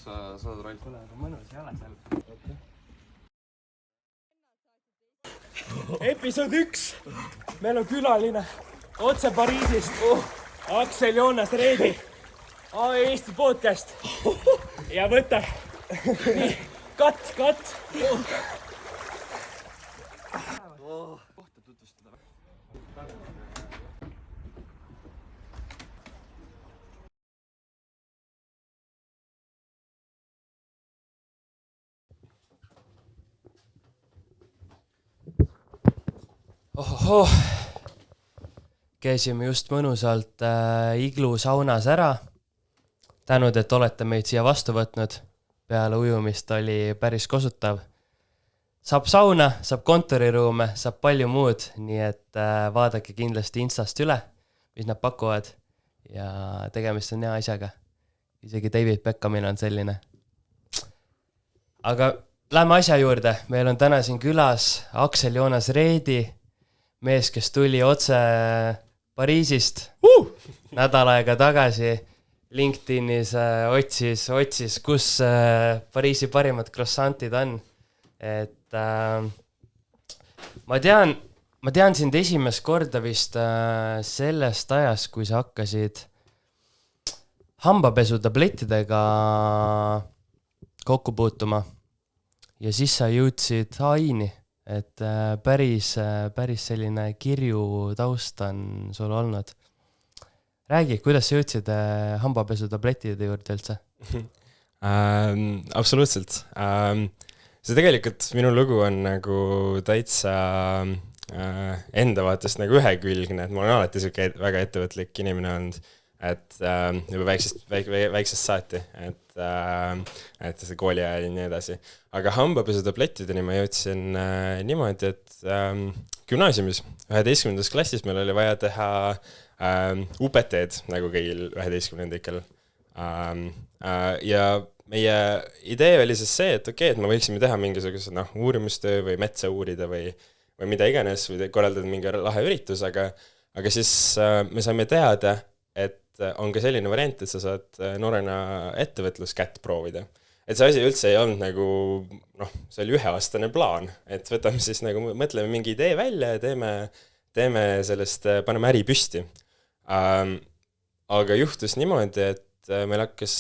sa saad roll. Kuule, aga mõnus ei ole seal. Episood 1. Meil on külaline otse Pariisist. Aksel Joonas Reedi. Eesti podcast. Ja võta. Nii, cut. Kohta tutvustada. Ohoh, käisime just mõnusalt Iglu saunas ära. Tänud, et olete meid siia vastu võtnud. Peale ujumist oli päris kosutav. Saab sauna, saab kontoriruume, saab palju muud, nii et vaadake kindlasti Instast üle, mis nad pakuvad. Ja tegemist on hea asjaga. Isegi David Beckhamil on selline. Aga lähme asja juurde. Meil on täna siin külas Aksel Joonas Reedi, mees, kes tuli otse Pariisist nädal aega tagasi. LinkedInis otsis, kus Pariisi parimad croissantid on. Et ma tean sind esimest korda vist sellest ajast, kui sa hakkasid hambapesutablettidega kokku puutuma. Ja siis sa jõudsid AI-ni. Et päris selline kirju taust on sul olnud. Räägi, kuidas sa jõudsid hambapesutablettide juurde üldse? Absoluutselt. See tegelikult minu lugu on nagu täitsa enda vaatest nagu ühekülgne, et ma olen alati siuke väga ettevõtlik inimene olnud, et juba väiksest saati, et see kooli ajal ja nii edasi. Aga hambapesutablettideni ma jõudsin niimoodi, et gümnaasiumis 11. klassis meil oli vaja teha UPT-d nagu kõigil 11-ndikel. Ja meie idee oli siis see, et okei, et me võiksime teha mingisuguse uurimustöö või metsa uurida või mida iganes või korraldada mingi lahe üritus, aga siis me saime teada, et on ka selline variant, et sa saad noorena ettevõtluskätt proovida. Et see asi üldse ei olnud nagu, see oli 1-aastane plaan, et võtame siis nagu, mõtleme mingi idee välja ja teeme sellest, paneme äri püsti. Aga juhtus niimoodi, et meil hakkas,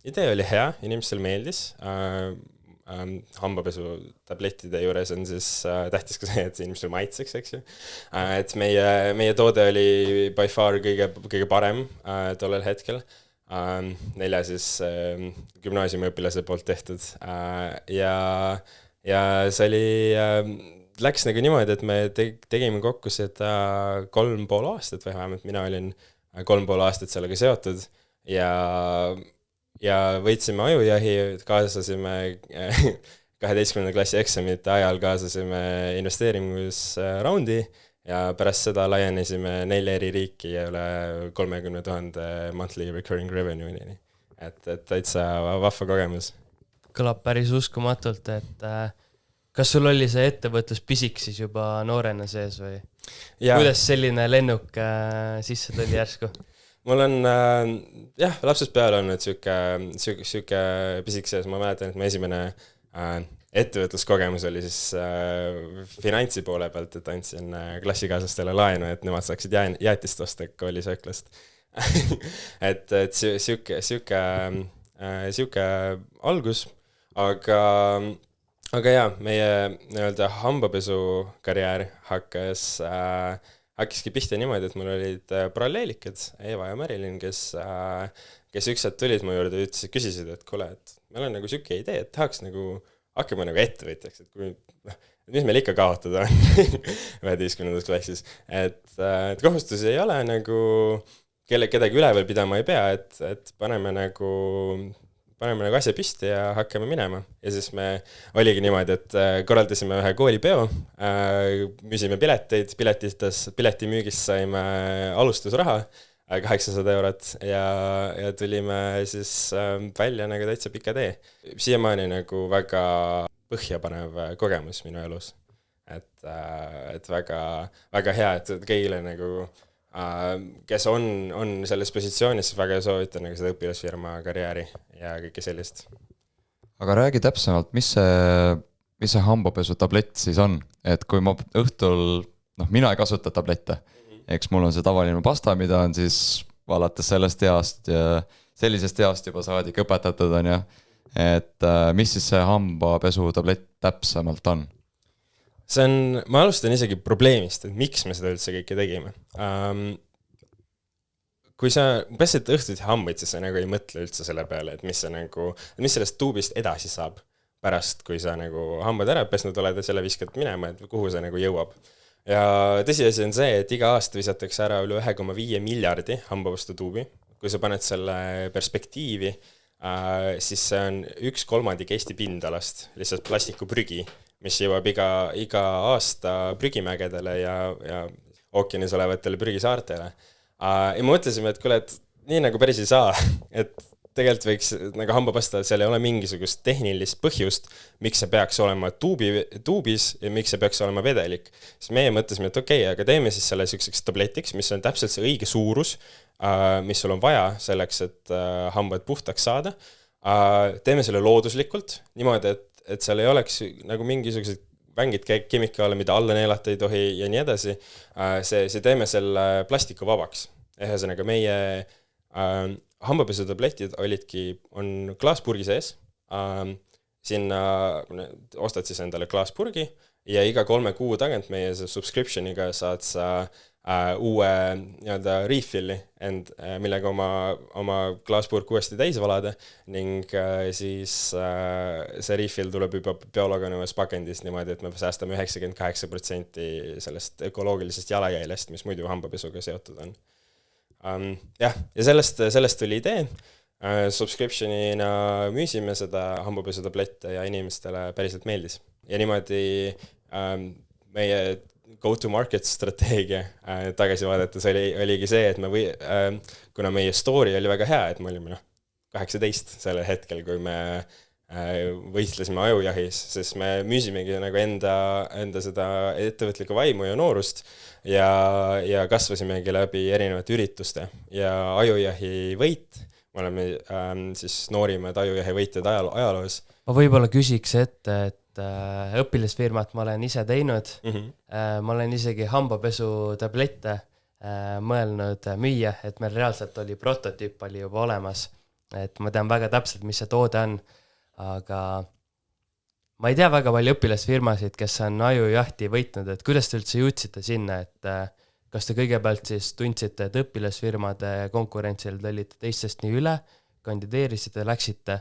idee oli hea, inimestel meeldis. Hambapesu tablettide juures on siis tähtis ka see, et inimestel maitseks, eks ju. Et meie toode oli by far kõige parem tollel hetkel. 4 siis gümnaasiumi õpilase poolt tehtud. Ja see oli, läks nagu niimoodi, et me tegime kokku seda 3,5 aastat või vähemalt mina olin 3,5 aastat sellega seotud ja võitsime ajujahi, kaasasime 12. klassi eksamite ajal kaasasime investeerimusraundi ja pärast seda laienesime 4 eri riiki ja üle 30,000 monthly recurring revenue'ini. Et täitsa vahva kogemus. Kõlab päris uskumatult, et kas sul oli see ettevõtlus pisik siis juba noorena sees või? Ja. Kuidas selline lennuk sisse tuli järsku? Mul on, lapsest peale on siuke pisik sees. Ma mäletan, et mu esimene ettevõtluskogemus oli siis finantsi poole pealt, et andsin klassikaaslastele laenu, et nemad saaksid jäätist osta koolisööklast. et siuke algus, aga jaa, meie nii-öelda hambapesu karjäär hakkaski pihta niimoodi, et mul olid paralleelikad, Eva ja Marilyn, kes üks tulid mu juurde ja küsisid, et kuule, et meil on nagu siuke idee, et tahaks nagu hakkame nagu ettevõtjaks, et mis meil ikka kaotada on 11. klassis. Et kohustusi ei ole nagu, kedagi üleval pidama ei pea, et paneme nagu asja püsti ja hakkame minema. Ja siis me oligi niimoodi, et korraldasime ühe koolipeo, müüsime pileteid, piletimüügist saime alustusraha 800 eurot ja tulime siis välja nagu täitsa pika tee. Siiamaani nagu väga põhjapanev kogemus minu elus. Et väga, väga hea, et kõigile nagu kes on selles positsioonis, siis väga soovitan nagu seda õpilasfirma karjääri ja kõike sellist. Aga räägi täpsemalt, mis see hambapesu tablett siis on? Et kui ma õhtul, mina ei kasuta tablette, eks mul on see tavaline pasta, mida on siis alates sellest east ja sellisest east juba saadik õpetatud on ja, et mis siis see hambapesu tablett täpsemalt on? Ma alustan isegi probleemist, et miks me seda üldse kõike tegime. Kui sa pesed õhtuti hambaid, siis sa nagu ei mõtle üldse selle peale, et mis sellest tuubist edasi saab pärast, kui sa nagu hambad ära pesnud oled ja selle viskad minema, et kuhu see nagu jõuab. Ja tõsiasi on see, et iga aasta visatakse ära üle 1,5 miljardi hambapesu tuubi. Kui sa paned selle perspektiivi, siis see on 1/3 Eesti pindalast, lihtsalt plastikuprügi, mis jõuab iga aasta prügimägedele ja ookeanis olevatele prügisaartele. Ja me mõtlesime, et kuule, et nii nagu päris ei saa, et tegelikult võiks nagu hambapasta, seal ei ole mingisugust tehnilist põhjust, miks see peaks olema tuubis ja miks see peaks olema vedelik. Siis meie mõtlesime, et okei, aga teeme siis selle selliseks tabletiks, mis on täpselt see õige suurus, mis sul on vaja selleks, et hambad puhtaks saada. Teeme selle looduslikult, niimoodi, et seal ei oleks nagu mingisugused vängid kemikaale, mida alla neelata ei tohi ja nii edasi. See teeme selle plastiku vabaks. Ühesõnaga meie hambapesutabletid on klaaspurgi sees. Sinna ostad siis endale klaaspurgi ja iga 3 kuu tagant meie subscriptioniga saad sa uue refilli, millega oma klaaspurk uuesti täis valada ning siis see refill tuleb juba biolooganevas pakendist niimoodi, et me säästame 98% sellest ökoloogilisest jalajäljest, mis muidu hambapesuga seotud on. Ja sellest tuli idee. Subscriptionina müüsime seda hambapesutablette ja inimestele päriselt meeldis. Ja niimoodi meie go-to-market strateegia tagasi vaadates oligi see, et kuna meie story oli väga hea, et me olime 18 sellel hetkel, kui me võistlesime ajujahis, sest me müüsimegi nagu enda seda ettevõtlikku vaimu ja noorust ja kasvasimegi läbi erinevate ürituste ja ajujahi võit. Me oleme siis noorimad ajujahi võitjad ajaloos. Ma võib-olla küsiks ette, et õpilasfirmat ma olen ise teinud. Ma olen isegi hambapesu tablette mõelnud müüa, et meil reaalselt oli prototüüp oli juba olemas. Et ma tean väga täpselt, mis see toode on, aga ma ei tea väga palju õpilasfirmasid, kes on ajujahti võitnud, et kuidas te üldse jõudsite sinna, et kas te kõigepealt siis tundsite, et õpilasfirmade konkurentsil te olite teistest nii üle, kandideerisite, läksite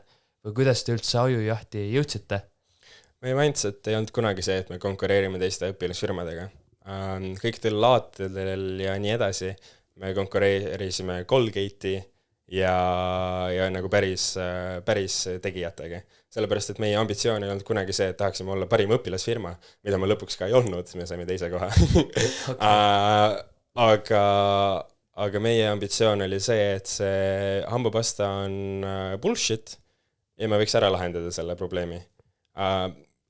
või kuidas te üldse ajujahti jõudsite? Meie mindset ei olnud kunagi see, et me konkureerime teiste õpilasfirmadega. Kõikidel laatedel ja nii edasi me konkureerisime Colgate'i ja nagu päris tegijatega. Sellepärast, et meie ambitsioon ei olnud kunagi see, et tahaksime olla parim õpilasfirma, mida me lõpuks ka ei olnud, me saime teise koha. Aga meie ambitsioon oli see, et see hambapasta on bullshit ja me võiks ära lahendada selle probleemi.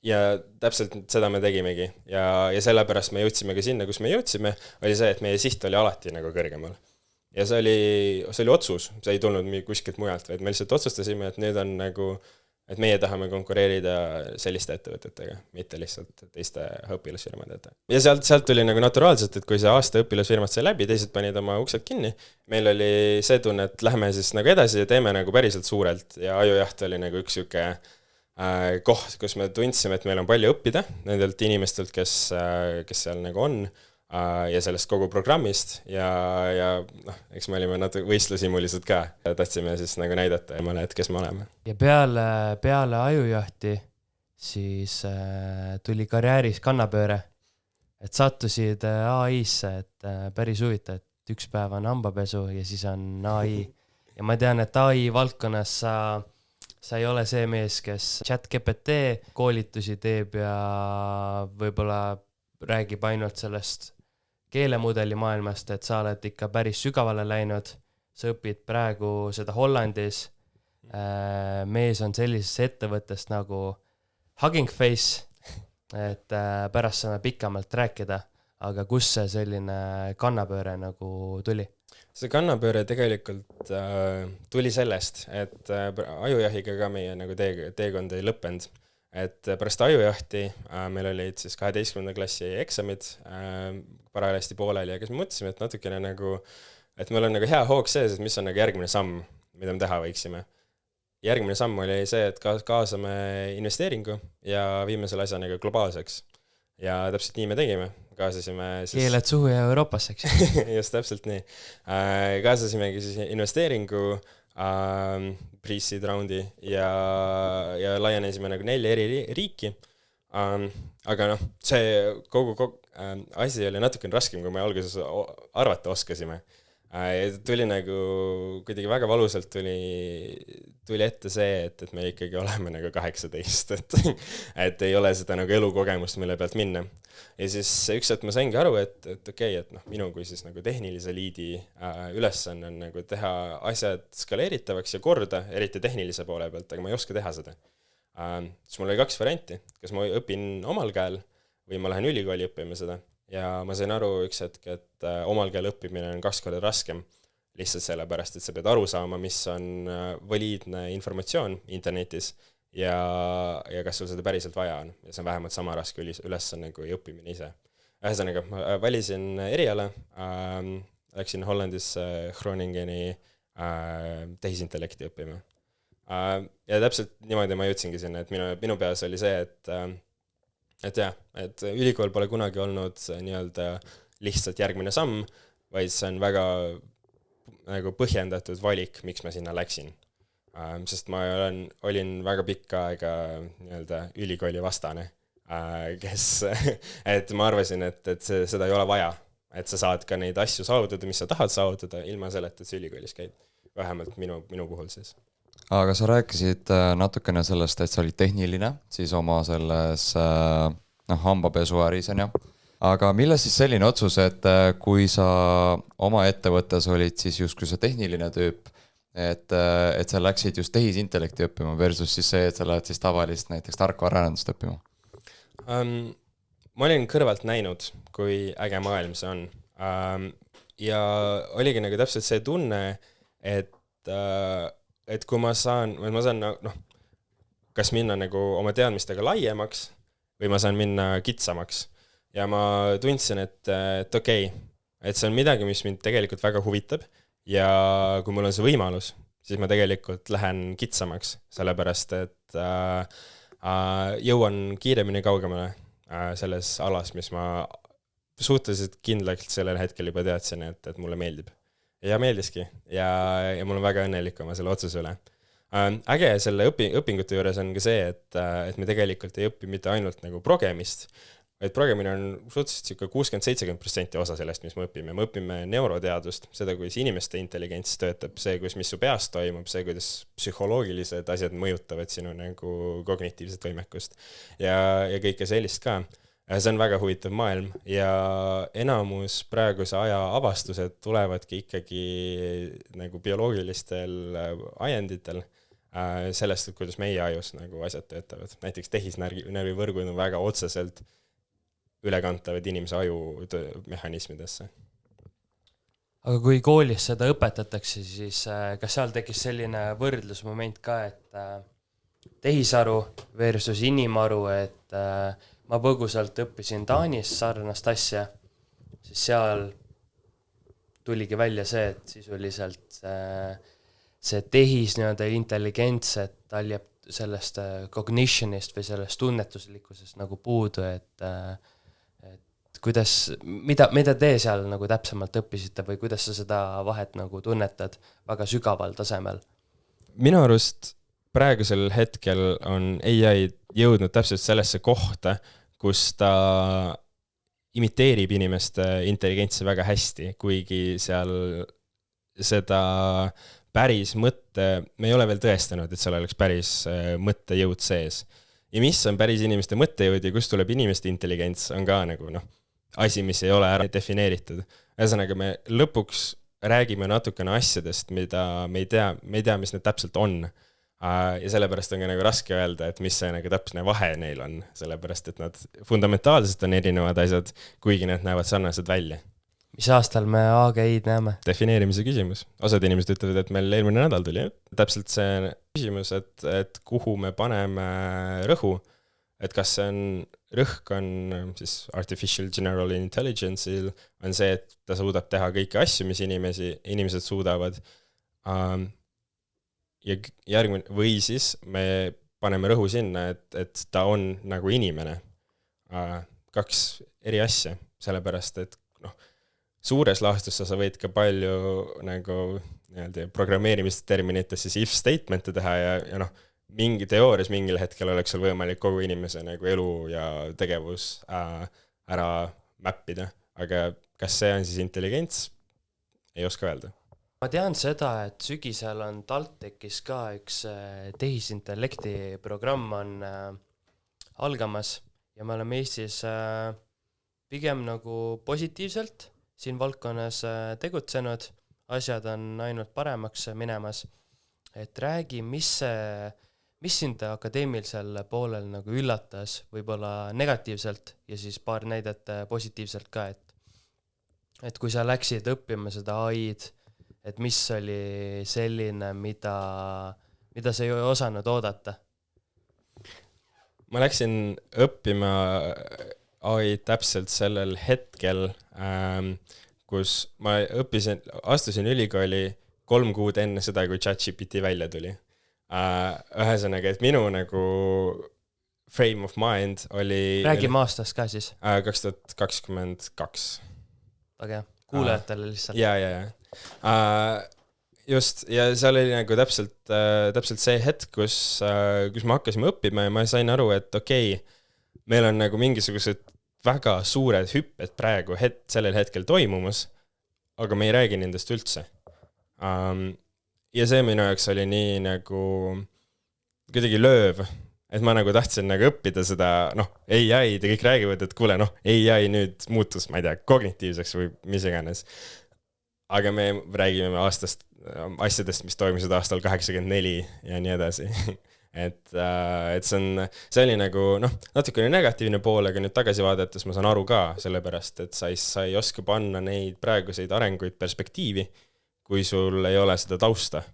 Ja täpselt seda me tegimegi ja sellepärast me jõudsime ka sinna, kus me jõudsime, oli see, et meie siht oli alati nagu kõrgemal. Ja see oli otsus, see ei tulnud kuskilt mujalt, vaid me lihtsalt otsustasime, et nüüd on nagu, et meie tahame konkureerida selliste ettevõtetega, mitte lihtsalt teiste õpilasfirmadega. Ja sealt tuli nagu naturaalselt, et kui see aasta õpilasfirmat sai läbi, teised panid oma uksed kinni, meil oli see tunne, et lähme siis nagu edasi ja teeme nagu päriselt suurelt ja ajujaht oli nagu üks siuke koht, kus me tundsime, et meil on palju õppida nendelt inimestelt, kes seal nagu on ja sellest kogu programmist ja eks me olime võistlusimulised ka. Tahtsime siis nagu näidata emale, et kes me oleme. Ja peale ajujahti siis tuli karjääris kannapööre, et sattusid AI-sse, et päris huvitav, et üks päev on hambapesu ja siis on AI. Ja ma tean, et AI valdkonnas sa ei ole see mees, kes ChatGPT koolitusi teeb ja võib-olla räägib ainult sellest keelemudeli maailmast, et sa oled ikka päris sügavale läinud. Sa õpid praegu seda Hollandis. Mees on sellises ettevõttest nagu Hugging Face, et pärast saame pikemalt rääkida. aga kus see selline kannapööre nagu tuli? See kannapööre tegelikult tuli sellest, et ajujahiga ka meie nagu teekond ei lõppenud. Et pärast ajujahti meil olid siis 12. klassi eksamid parajasti pooleli ja kes me mõtlesime, et natukene nagu, et meil on nagu hea hoog sees, et mis on nagu järgmine samm, mida me teha võiksime. Järgmine samm oli see, et kaasame investeeringu ja viime selle asja nagu globaalseks. Ja täpselt nii me tegime. Kaasasime siis... Keeled suhu ja Euroopasse, eks? Just täpselt nii. Kaasasimegi siis investeeringu pre-seed roundi ja laienesime nagu 4 eri riiki. Aga noh, see kogu asi oli natuke raskem, kui me alguses arvata oskasime. Tuli nagu kuidagi väga valusalt tuli ette see, et me ikkagi oleme nagu 18, et ei ole seda nagu elukogemust, mille pealt minna. Ja siis üks hetk ma saingi aru, et okei, et noh, minu kui siis nagu tehnilise liidi ülesanne on nagu teha asjad skaleeritavaks ja korda, eriti tehnilise poole pealt, aga ma ei oska teha seda. Siis mul oli 2 varianti, kas ma õpin omal käel või ma lähen ülikooli õppima seda. Ja ma sain aru üks hetk, et omal käel õppimine on 2 korda raskem, lihtsalt sellepärast, et sa pead aru saama, mis on valiidne informatsioon internetis ja kas sul seda päriselt vaja on. Ja see on vähemalt sama raske ülesanne kui õppimine ise. Ühesõnaga, ma valisin eriala, läksin Hollandisse Groningeni tehisintellekti õppima. Ja täpselt niimoodi ma jõudsingi sinna, et minu peas oli see, et ülikool pole kunagi olnud nii-öelda lihtsalt järgmine samm, vaid see on väga nagu põhjendatud valik, miks ma sinna läksin. Sest ma olin väga pikka aega nii-öelda ülikooli vastane, et ma arvasin, et seda ei ole vaja, et sa saad ka neid asju saavutada, mis sa tahad saavutada, ilma selleta, et sa ülikoolis käid. Vähemalt minu puhul siis. Aga sa rääkisid natukene sellest, et sa olid tehniline, siis oma selles hambapesuäris on ju. Aga mille siis selline otsus, et kui sa oma ettevõttes olid siis justkui see tehniline tüüp, et sa läksid just tehisintellekti õppima versus siis see, et sa lähed siis tavalist näiteks tarkvaraarendust õppima? Ma olin kõrvalt näinud, kui äge maailm see on. Ja oligi nagu täpselt see tunne, et kui ma saan kas minna nagu oma teadmistega laiemaks või ma saan minna kitsamaks. Ja ma tundsin, et okei, et see on midagi, mis mind tegelikult väga huvitab ja kui mul on see võimalus, siis ma tegelikult lähen kitsamaks, sellepärast, et jõuan kiiremini kaugemale selles alas, mis ma suhteliselt kindlalt sellel hetkel juba teadsin, et mulle meeldib. Ja meeldiski ja mul on väga õnnelik oma selle otsuse üle. Äge selle õpingute juures on ka see, et me tegelikult ei õpi mitte ainult nagu progemist, vaid progemine on suhteliselt 60-70% osa sellest, mis me õpime. Me õpime neuroteadust, seda, kuidas inimeste intelligents töötab, see, mis su peas toimub, see, kuidas psühholoogilised asjad mõjutavad sinu nagu kognitiivset võimekust ja kõike sellist ka. See on väga huvitav maailm ja enamus praeguse aja avastused tulevadki ikkagi nagu bioloogilistel ajenditel sellest, et kuidas meie ajus nagu asjad töötavad. Näiteks tehisnärvivõrgud on väga otseselt ülekantavad inimese aju mehhanismidesse. Aga kui koolis seda õpetatakse, siis kas seal tekkis selline võrdlusmoment ka, et tehisaru versus inimaru, et ma põgusalt õppisin Taanis sarnast asja, siis seal tuligi välja see, et sisuliselt see tehis nii-öelda intelligents, et tal jääb sellest cognitionist või sellest tunnetuslikkusest nagu puudu, et kuidas, mida te seal nagu täpsemalt õppisite või kuidas sa seda vahet nagu tunnetad väga sügaval tasemel? Minu arust praegusel hetkel on AI jõudnud täpselt sellesse kohta, kus ta imiteerib inimeste intelligentsi väga hästi, kuigi seal seda päris mõtte, me ei ole veel tõestanud, et seal oleks päris mõttejõud sees. Ja mis on päris inimeste mõttejõud ja kust tuleb inimeste intelligents, on ka nagu asi, mis ei ole ära defineeritud. Ühesõnaga, me lõpuks räägime natukene asjadest, mida me ei tea, mis need täpselt on. Ja sellepärast on ka nagu raske öelda, et mis see nagu täpne vahe neil on, sellepärast et nad fundamentaalselt on erinevad asjad, kuigi need näevad sarnased välja. Mis aastal me AGI-d näeme? Defineerimise küsimus. Osad inimesed ütlevad, et meil eelmine nädal tuli. Täpselt see küsimus, et kuhu me paneme rõhu, et kas see on, rõhk on siis artificial general intelligence'il, on see, et ta suudab teha kõiki asju, mis inimesed suudavad. Ja järgmine, või siis me paneme rõhu sinna, et ta on nagu inimene. Kaks eri asja, sellepärast, et suures laastus sa võid ka palju nagu programmeerimisterminites siis if statement'e teha ja mingi teoorias mingil hetkel oleks sul võimalik kogu inimese nagu elu ja tegevus ära mappida, aga kas see on siis intelligents? Ei oska öelda. Ma tean seda, et sügisel on TalTechis ka üks tehisintellekti programm on algamas ja me oleme Eestis pigem nagu positiivselt siin valdkonnas tegutsenud, asjad on ainult paremaks minemas, et räägi, mis sind akadeemilisel poolel nagu üllatas, võib-olla negatiivselt ja siis paar näidet positiivselt ka, et kui sa läksid õppima seda AI-d, et mis oli selline, mida sa ei osanud oodata? Ma läksin õppima AI täpselt sellel hetkel, kus ma astusin ülikooli 3 kuud enne seda, kui ChatGPT välja tuli. Ühesõnaga, et minu nagu frame of mind oli... Räägime aastast ka siis. 2022. Aga kuulajatele lihtsalt. Ja. Just, ja seal oli nagu täpselt see hetk, kus me hakkasime õppima ja ma sain aru, et okei, meil on nagu mingisugused väga suured hüpped praegu sellel hetkel toimumas, aga me ei räägi nendest üldse. Ja see minu jaoks oli nii nagu kuidagi lööv, et ma nagu tahtsin nagu õppida seda, AI, te kõik räägivad, et kuule, AI nüüd muutus, ma ei tea, kognitiivseks või mis iganes. Aga me räägime aastast asjadest, mis toimusid aastal 84 ja nii edasi. Et see oli nagu, natukene negatiivne pool, aga nüüd tagasi vaadates ma saan aru ka, sellepärast, et sa ei oska panna neid praeguseid arenguid perspektiivi, kui sul ei ole seda tausta,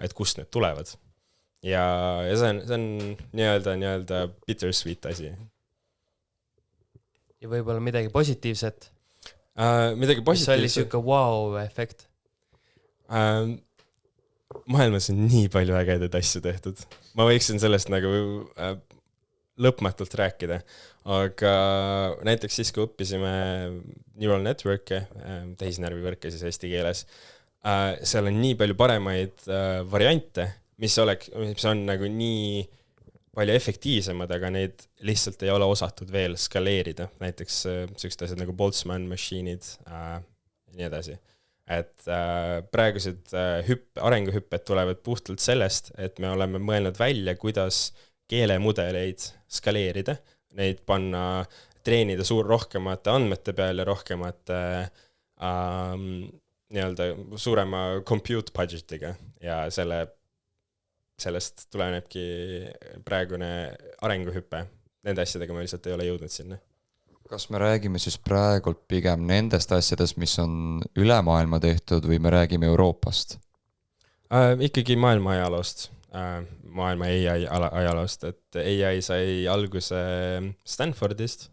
et kust need tulevad. Ja see on nii-öelda bittersweet asi. Ja võib-olla midagi positiivset? Midagi positiivset. See oli siuke wow-efekt? Maailmas on nii palju ägedaid asju tehtud. Ma võiksin sellest nagu lõpmatult rääkida, aga näiteks siis, kui õppisime neural network'e, tehisnärvivõrke siis eesti keeles, seal on nii palju paremaid variante, mis on nagu nii palju efektiivsemad, aga neid lihtsalt ei ole osatud veel skaleerida. Näiteks sellised asjad nagu Boltzmann machine'id ja nii edasi. Et praegused arenguhüpped tulevad puhtalt sellest, et me oleme mõelnud välja, kuidas keelemudeleid skaleerida, neid panna, treenida rohkemate andmete peale, rohkemate nii-öelda suurema compute budgetiga ja sellest tulenebki praegune arenguhüpe. Nende asjadega me lihtsalt ei ole jõudnud sinna. Kas me räägime siis praegult pigem nendest asjadest, mis on üle maailma tehtud või me räägime Euroopast? Ikkagi maailma ajaloost, maailma AI ajaloost, et AI sai alguse Stanfordist,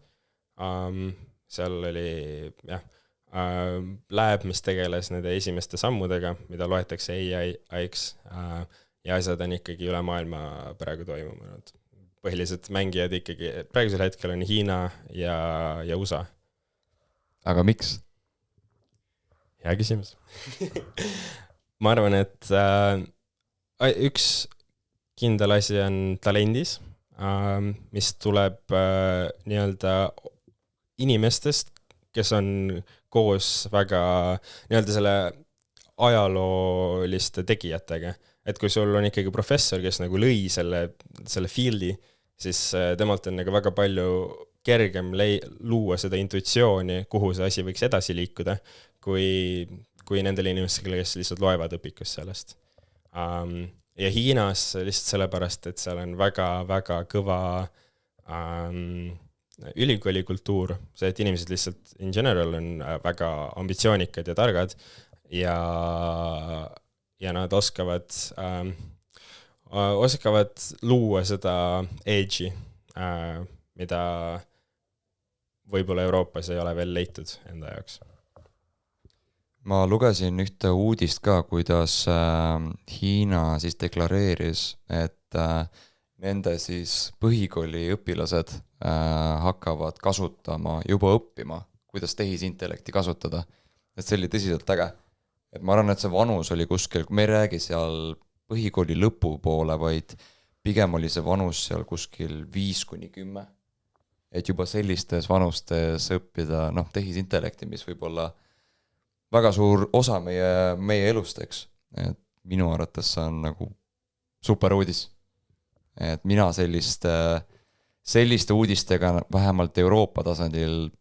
seal oli lab, mis tegeles nende esimeste sammudega, mida loetakse AI-ks ja asjad on ikkagi üle maailma praegu toimunud. Põhilised mängijad ikkagi, praegusel hetkel on Hiina ja USA. Aga miks? Hea küsimus. Ma arvan, et üks kindel asi on talendis, mis tuleb nii-öelda inimestest, kes on koos väga nii-öelda selle ajalooliste tegijatega. Et kui sul on ikkagi professor, kes nagu lõi selle fieldi, siis temalt on nagu väga palju kergem luua seda intuitsiooni, kuhu see asi võiks edasi liikuda, kui nendele inimestele, kes lihtsalt loevad õpikus sellest. ja Hiinas lihtsalt sellepärast, et seal on väga-väga kõva ülikoolikultuur, see, et inimesed lihtsalt in general on väga ambitsioonikad ja targad ja nad oskavad luua seda edge'i, mida võib-olla Euroopas ei ole veel leitud enda jaoks. Ma lugesin ühte uudist ka, kuidas Hiina siis deklareeris, et nende siis põhikooli õpilased hakkavad kasutama, juba õppima, kuidas tehisintellekti kasutada. Et see oli tõsiselt äge. Et ma arvan, et see vanus oli kuskil, me ei räägi seal põhikooli lõpu poole, vaid pigem oli see vanus seal kuskil 5-10. Et juba sellistes vanustes õppida tehisintellekti, mis võib olla väga suur osa meie elust, eks. Et minu arvates see on nagu super uudis. Et mina selliste uudistega vähemalt Euroopa tasandil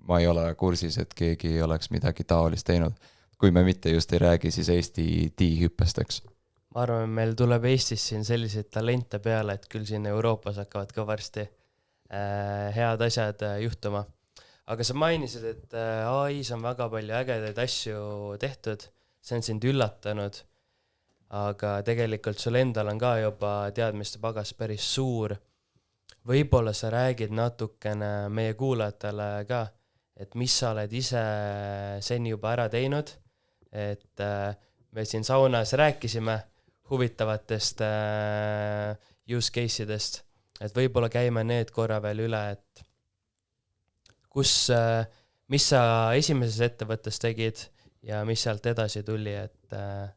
ma ei ole kursis, et keegi oleks midagi taolist teinud. Kui me mitte just ei räägi siis Eesti tiihüppest, eks. Ma arvan, meil tuleb Eestis siin selliseid talente peale, et küll siin Euroopas hakkavad ka varsti head asjad juhtuma. Aga sa mainisid, et AI-s on väga palju ägedaid asju tehtud, see on sind üllatanud, aga tegelikult sul endal on ka juba teadmiste pagas päris suur. Võib-olla sa räägid natukene meie kuulajatele ka, et mis sa oled ise seni juba ära teinud, et me siin saunas rääkisime huvitavatest use case'idest, et võib-olla käime need korra veel üle, et mis sa esimeses ettevõttes tegid ja mis sealt edasi tuli, et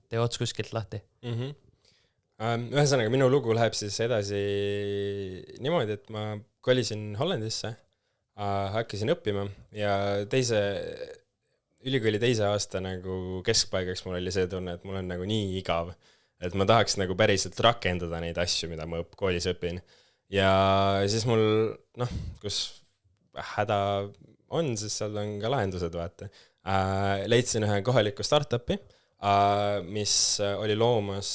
tee ots kuskilt lahti. Ühesõnaga, minu lugu läheb siis edasi niimoodi, et ma kolisin Hollandisse, hakkasin õppima ja ülikooli teise aasta nagu keskpaigaks mul oli see tunne, et mul on nagu nii igav, et ma tahaks nagu päriselt rakendada neid asju, mida ma koolis õpin. Ja siis mul, kus häda on, siis seal on ka lahendused, vaata. Leidsin ühe kohaliku startupi, mis oli loomas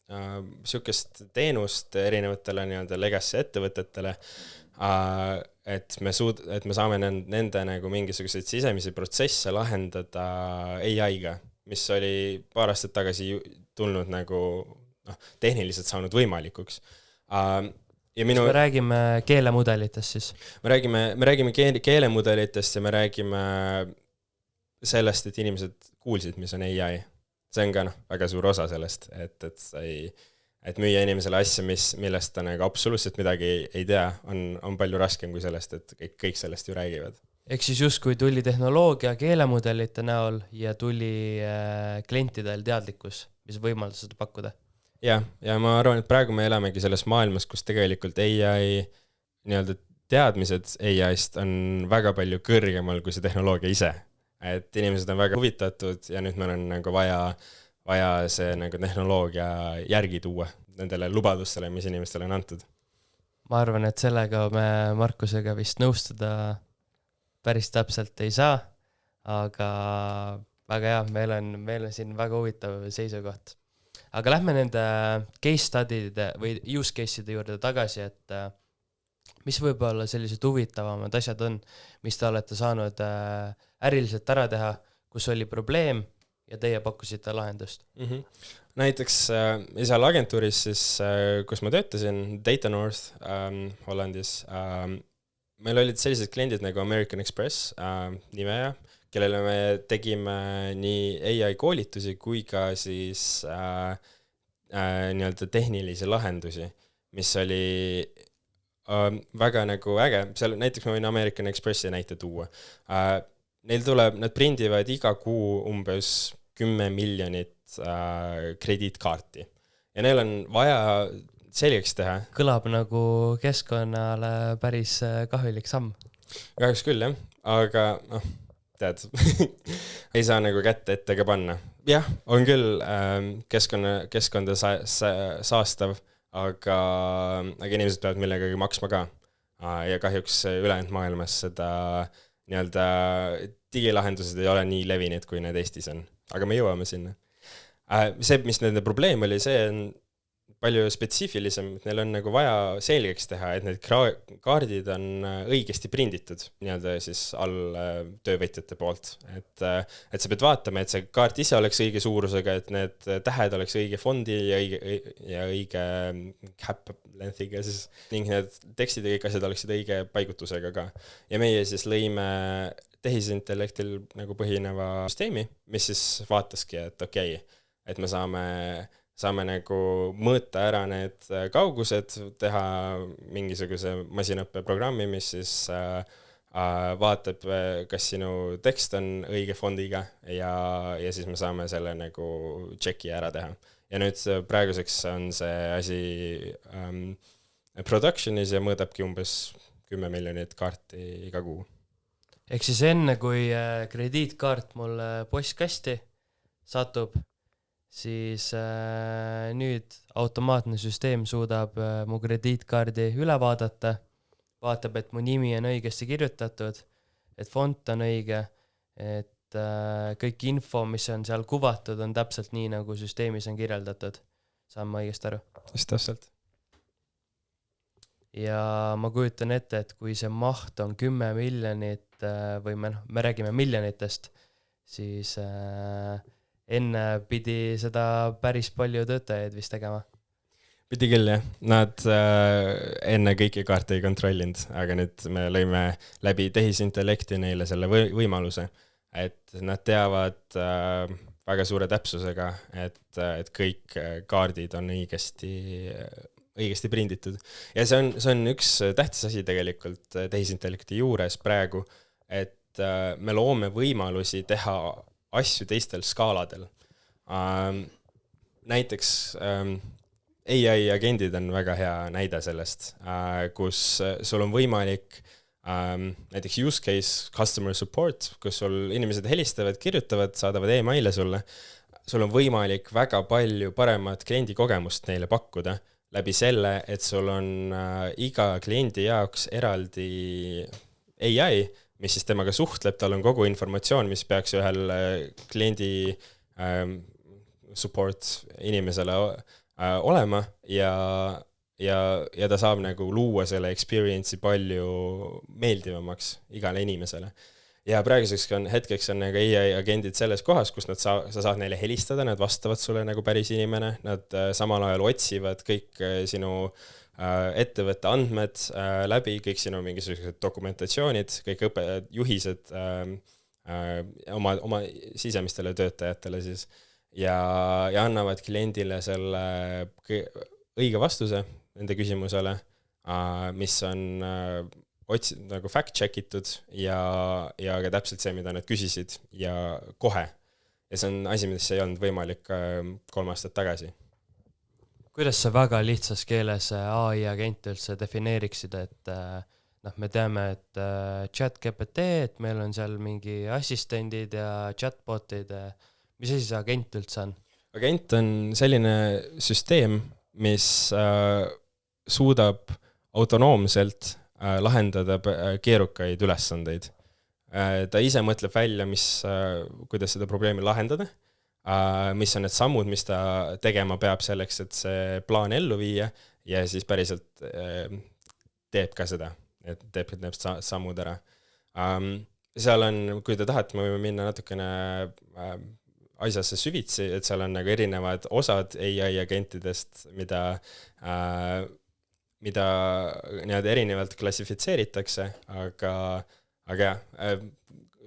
sihukest teenust erinevatele legacy ettevõtetele, et me saame nende nagu mingisuguseid sisemisi protsesse lahendada AI-ga, mis oli paar aastat tagasi tulnud nagu tehniliselt saanud võimalikuks. Me räägime keelemudelitest siis? Me räägime keelemudelitest ja me räägime sellest, et inimesed kuulsid, mis on AI. See on ka väga suur osa sellest, et müüa inimesele asja, millest ta nagu absoluutselt midagi ei tea, on palju raskem kui sellest, et kõik sellest ju räägivad. Ehk siis justkui tuli tehnoloogia keelemudelite näol ja tuli klientidel teadlikkus, mis võimaldas seda pakkuda. Ja ma arvan, et praegu me elamegi selles maailmas, kus tegelikult AI teadmised AI-st on väga palju kõrgemal kui see tehnoloogia ise. Et inimesed on väga huvitatud ja nüüd meil on nagu vaja see nagu tehnoloogia järgi tuua nendele lubadustele, mis inimestele on antud. Ma arvan, et sellega me Markusega vist nõustuda päris täpselt ei saa, aga väga hea, meil on siin väga huvitav seisukoht. Aga lähme nende case study'de või use case'ide juurde tagasi, et mis võib-olla sellised huvitavamad asjad on, mis te olete saanud äriliselt ära teha, kus oli probleem ja teie pakkusite lahendust? Näiteks seal agentuuris, siis, kus ma töötasin, Data North Hollandis, meil olid sellised kliendid nagu American Express, Nivea, kellele me tegime nii AI koolitusi kui ka siis tehnilisi lahendusi, mis oli väga nagu äge. Seal näiteks ma võin American Expressi näite tuua. Nad prindivad iga kuu umbes 10 miljonit krediitkaarti ja neil on vaja selgeks teha. Kõlab nagu keskkonnale päris kahjulik samm. Kahjuks küll, jah, aga tead, ei saa nagu kätte ette ka panna. Jah, on küll keskkonda saastav, aga inimesed peavad millegagi maksma ka. Ja kahjuks ülejäänud maailmas seda digilahendused ei ole nii levinud, kui need Eestis on. Aga me jõuame sinna. See, mis nende probleem oli, see on palju spetsiifilisem, et neil on nagu vaja selgeks teha, et need kaardid on õigesti prinditud nii-öelda siis all töövõtjate poolt. Et sa pead vaatama, et see kaart ise oleks õige suurusega, et need tähed oleks õige fondi ja õige cap lengthiga siis, ning need tekstid ja kõik asjad oleksid õige paigutusega ka. Ja meie siis lõime tehisintellektil nagu põhineva süsteemi, mis siis vaataski, et okei, et me saame nagu mõõta ära need kaugused, teha mingisuguse masinaõppeprogrammi, mis siis vaatab, kas sinu tekst on õige fondiga ja siis me saame selle nagu checki ära teha. Ja nüüd praeguseks on see asi productionis ja mõõdabki umbes 10 miljonit kaarti iga kuu. Ehk siis enne, kui krediitkaart mul postkasti satub, siis nüüd automaatne süsteem suudab mu krediitkaardi üle vaadata, vaatab, et mu nimi on õigesti kirjutatud, et font on õige, et kõik info, mis on seal kuvatud, on täpselt nii, nagu süsteemis on kirjeldatud. Saan ma õigesti aru? Just täpselt. Ja ma kujutan ette, et kui see maht on 10 miljonit või me räägime miljonitest, siis enne pidi seda päris palju töötajaid vist tegema. Pidi küll, jah. Nad enne kõiki kaarte ei kontrollinud, aga nüüd me lõime läbi tehisintellekti neile selle võimaluse, et nad teavad väga suure täpsusega, et kõik kaardid on õigesti prinditud. Ja see on üks tähtis asi tegelikult tehisintellekti juures praegu, et me loome võimalusi teha asju teistel skaaladel. Näiteks AI agendid on väga hea näide sellest, kus sul on võimalik näiteks use case customer support, kus sul inimesed helistavad, kirjutavad, saadavad emaile sulle. Sul on võimalik väga palju paremat kliendikogemust neile pakkuda läbi selle, et sul on iga kliendi jaoks eraldi AI, mis siis temaga suhtleb, tal on kogu informatsioon, mis peaks ühel kliendi support inimesele olema ja ta saab nagu luua selle experience'i palju meeldivamaks igale inimesele. Ja praeguseks hetkeks on nagu AI agendid selles kohas, kus sa saad neile helistada, nad vastavad sulle nagu päris inimene, nad samal ajal otsivad kõik sinu ettevõtte andmed läbi, kõik sinu mingisugused dokumentatsioonid, kõik juhised oma sisemistele töötajatele siis ja annavad kliendile selle õige vastuse nende küsimusele, mis on nagu fact-checkitud ja ka täpselt see, mida nad küsisid ja kohe. Ja see on asi, mis ei olnud võimalik 3 aastat tagasi. Kuidas sa väga lihtsas keeles AI agente üldse defineeriksid, et me teame, et ChatGPT, et meil on seal mingi assistendid ja chatbotid, mis asi see agent üldse on? Agent on selline süsteem, mis suudab autonoomselt lahendada keerukaid ülesandeid. Ta ise mõtleb välja, kuidas seda probleemi lahendada, mis on need sammud, mis ta tegema peab selleks, et see plaan ellu viia ja siis päriselt teeb ka seda, et teeb need sammud ära. Seal on, kui te tahate, me võime minna natukene asjasse süvitsi, et seal on nagu erinevad osad AI agentidest, mida nii-öelda erinevalt klassifitseeritakse, aga jah,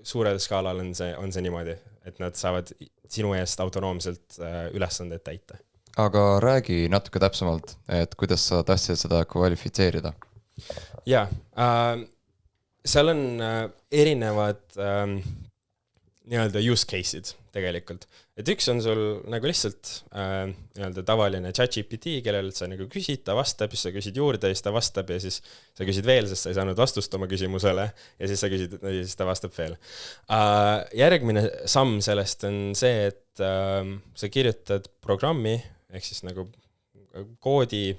suurel skaalal on see niimoodi, et nad saavad sinu eest autonoomselt ülesandeid täita. Aga räägi natuke täpsemalt, et kuidas sa tahtsid seda kvalifitseerida? Jaa, seal on erinevad nii-öelda use case'id tegelikult. Et üks on sul nagu lihtsalt nii-öelda tavaline ChatGPT, kellel sa nagu küsid, ta vastab, siis sa küsid juurde ja siis ta vastab ja siis sa küsid veel, sest sa ei saanud vastust oma küsimusele ja siis sa küsid ja siis ta vastab veel. Järgmine samm sellest on see, et sa kirjutad programmi, ehk siis nagu koodi,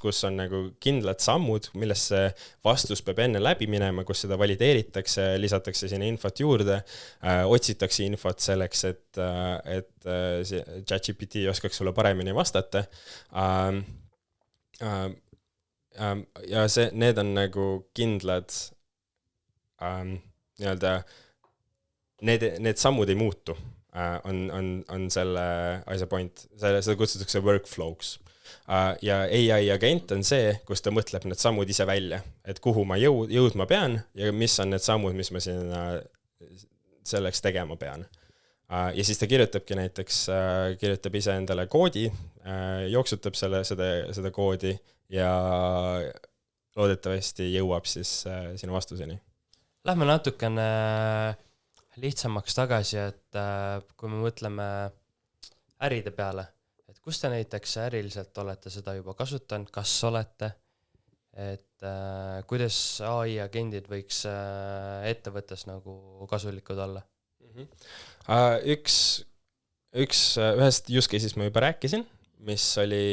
kus on nagu kindlad sammud, millest see vastus peab enne läbi minema, kus seda valideeritakse, lisatakse sinna infot juurde, otsitakse infot selleks, et see ChatGPT oskaks sulle paremini vastata. Ja need on nagu kindlad nii-öelda, need sammud ei muutu. On selle asja point, seda kutsutakse workflows. Ja AI agent on see, kus ta mõtleb need sammud ise välja, et kuhu ma jõudma pean ja mis on need sammud, mis ma sinna selleks tegema pean. Ja siis ta kirjutabki näiteks, kirjutab ise endale koodi, jooksutab seda koodi ja loodetavasti jõuab siis sinu vastuseni. Lähme natukene lihtsamaks tagasi, et kui me mõtleme äride peale, et kus te näiteks äriliselt olete seda juba kasutanud, kas olete, et kuidas AI agendid võiks ettevõttes nagu kasulikud olla? Ühest use case'ist ma juba rääkisin, mis oli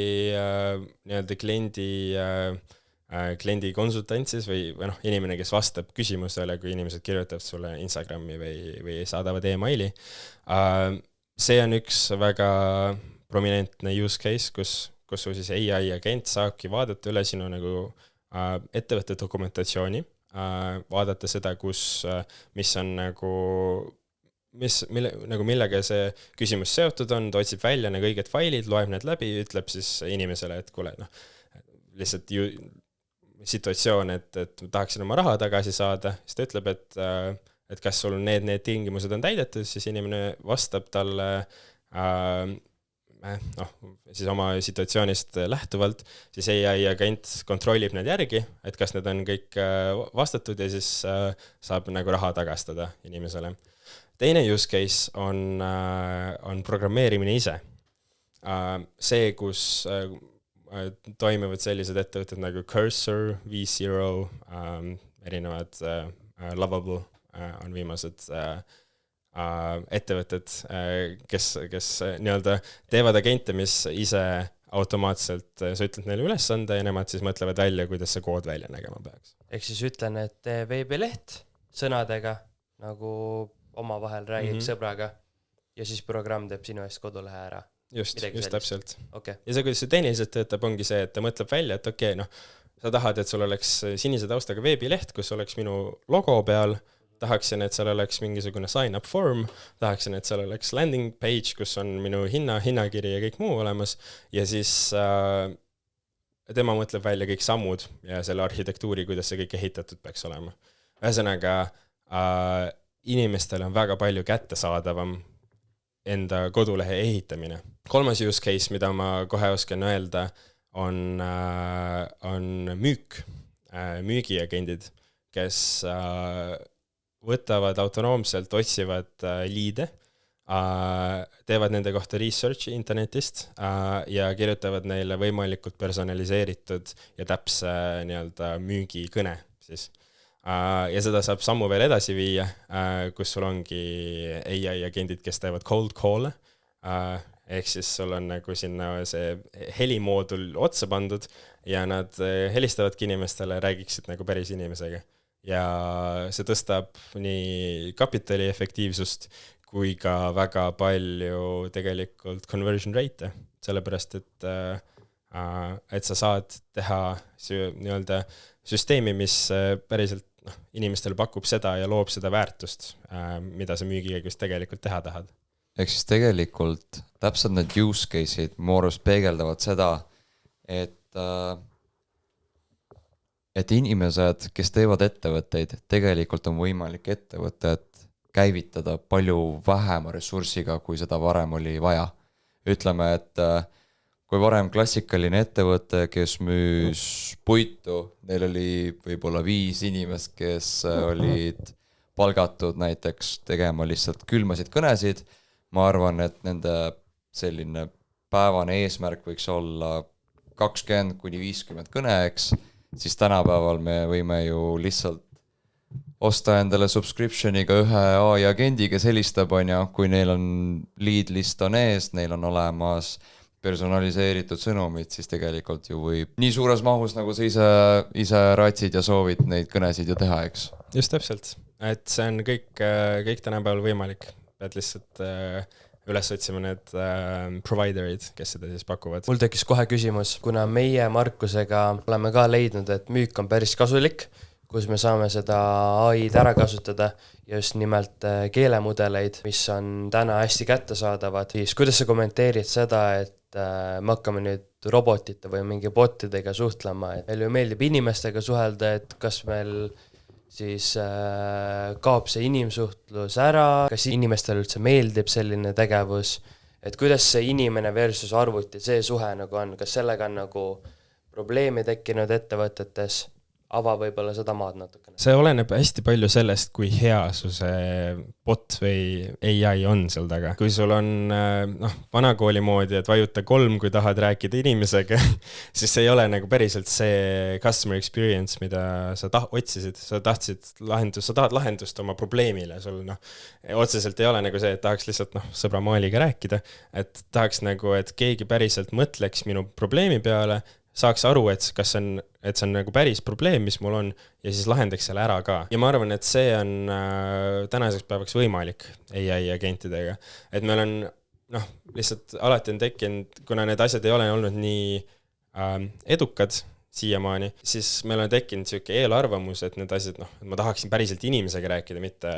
nii-öelda kliendi konsultant siis või inimene, kes vastab küsimusele, kui inimesed kirjutavad sulle Instagrami või saadavad e-maili. See on üks väga prominentne use case, kus su siis AI agent saabki vaadata üle sinu nagu ettevõtte dokumentatsiooni, vaadata seda, mis on nagu millega see küsimus seotud on, ta otsib välja need õiged failid, loeb need läbi, ütleb siis inimesele, et kuule, lihtsalt situatsioon, et tahaksin oma raha tagasi saada, siis ta ütleb, et kas sul need tingimused on täidetud, siis inimene vastab talle siis oma situatsioonist lähtuvalt, siis AI agent kontrollib need järgi, et kas need on kõik vastatud ja siis saab nagu raha tagastada inimesele. Teine use case on programmeerimine ise. See, kus toimivad sellised ettevõtted nagu Cursor, V0, erinevad Lovable on viimased ettevõtted, kes nii-öelda teevad agente, mis ise automaatselt, sa ütled neile ülesande ja nemad siis mõtlevad välja, kuidas see kood välja nägema peaks. Ehk siis ütlen, et tee veebileht sõnadega, nagu omavahel räägiks sõbraga ja siis programm teeb sinu eest kodulehe ära. Just täpselt. Okay. Ja see, kuidas see tehniliselt töötab, ongi see, et ta mõtleb välja, et sa tahad, et sul oleks sinise taustaga veebileht, kus oleks minu logo peal, tahaksin, et seal oleks mingisugune sign-up form, tahaksin, et seal oleks landing page, kus on minu hinnakiri ja kõik muu olemas, ja siis tema mõtleb välja kõik sammud ja selle arhitektuuri, kuidas see kõik ehitatud peaks olema. Ühesõnaga, inimestel on väga palju kättesaadavam enda kodulehe ehitamine. Kolmas use case, mida ma kohe oskan öelda, on müük, müügiagendid, kes võtavad autonoomselt, otsivad liide, teevad nende kohta researchi internetist ja kirjutavad neile võimalikult personaliseeritud ja täpse nii-öelda müügikõne siis. Ja seda saab sammu veel edasi viia, kus sul ongi AI agendid, kes teevad cold call'e, ehk siis sul on nagu sinna see helimoodul otsa pandud ja nad helistavadki inimestele, räägiksid nagu päris inimesega. Ja see tõstab nii kapitali efektiivsust kui ka väga palju tegelikult conversion rate, sellepärast et sa saad teha nii-öelda süsteemi, mis päriselt inimestele pakub seda ja loob seda väärtust, mida sa müügikäigus tegelikult teha tahad. Ehk siis tegelikult täpselt need use case'id moorust peegeldavad seda, et inimesed, kes teevad ettevõtteid, tegelikult on võimalik ettevõtted käivitada palju vähema ressursiga, kui seda varem oli vaja. Ütleme, et kui varem klassikaline ettevõte, kes müüs puitu, neil oli võib-olla 5 inimest, kes olid palgatud näiteks tegema lihtsalt külmasid kõnesid. Ma arvan, et nende selline päevane eesmärk võiks olla 20-50 kõneeks, siis tänapäeval me võime ju lihtsalt osta endale subscriptioniga ühe AI agendi, kes helistab, kui neil on lead list on ees, neil on olemas personaliseeritud sõnumid, siis tegelikult ju võib nii suures mahus, nagu sa ise ratsid ja soovid neid kõnesid ju teha, eks? Just täpselt, et see on kõik tänapäeval võimalik, pead lihtsalt üles otsima need providerid, kes seda siis pakuvad. Mul tekkis kohe küsimus, kuna meie Markusega oleme ka leidnud, et müük on päris kasulik, kus me saame seda AI-d ära kasutada ja just nimelt keelemudeleid, mis on täna hästi kättesaadavad. Siis kuidas sa kommenteerid seda, et me hakkame nüüd robotite või mingi botidega suhtlema, et meil ju meeldib inimestega suhelda, et kas meil siis kaob see inimsuhtlus ära, kas inimestele üldse meeldib selline tegevus, et kuidas see inimene versus arvuti, see suhe nagu on, kas sellega on nagu probleemi tekkinud ettevõtetes, ava võib-olla seda maad natukene. See oleneb hästi palju sellest, kui hea su see bot või AI on seal taga. Kui sul on vanakooli moodi, et vajuta 3, kui tahad rääkida inimesega, siis see ei ole nagu päriselt see customer experience, mida sa otsisid. Sa tahad lahendust oma probleemile. Sul otseselt ei ole nagu see, et tahaks lihtsalt sõbra maaliga rääkida. Et tahaks nagu, et keegi päriselt mõtleks minu probleemi peale, saaks aru, et see on nagu päris probleem, mis mul on, ja siis lahendaks selle ära ka. Ja ma arvan, et see on tänaseks päevaks võimalik AI agentidega. Et meil on, lihtsalt alati on tekkinud, kuna need asjad ei ole olnud nii edukad siiamaani, siis meil on tekkinud selline eelarvamus, et need asjad, ma tahaksin päriselt inimesega rääkida, mitte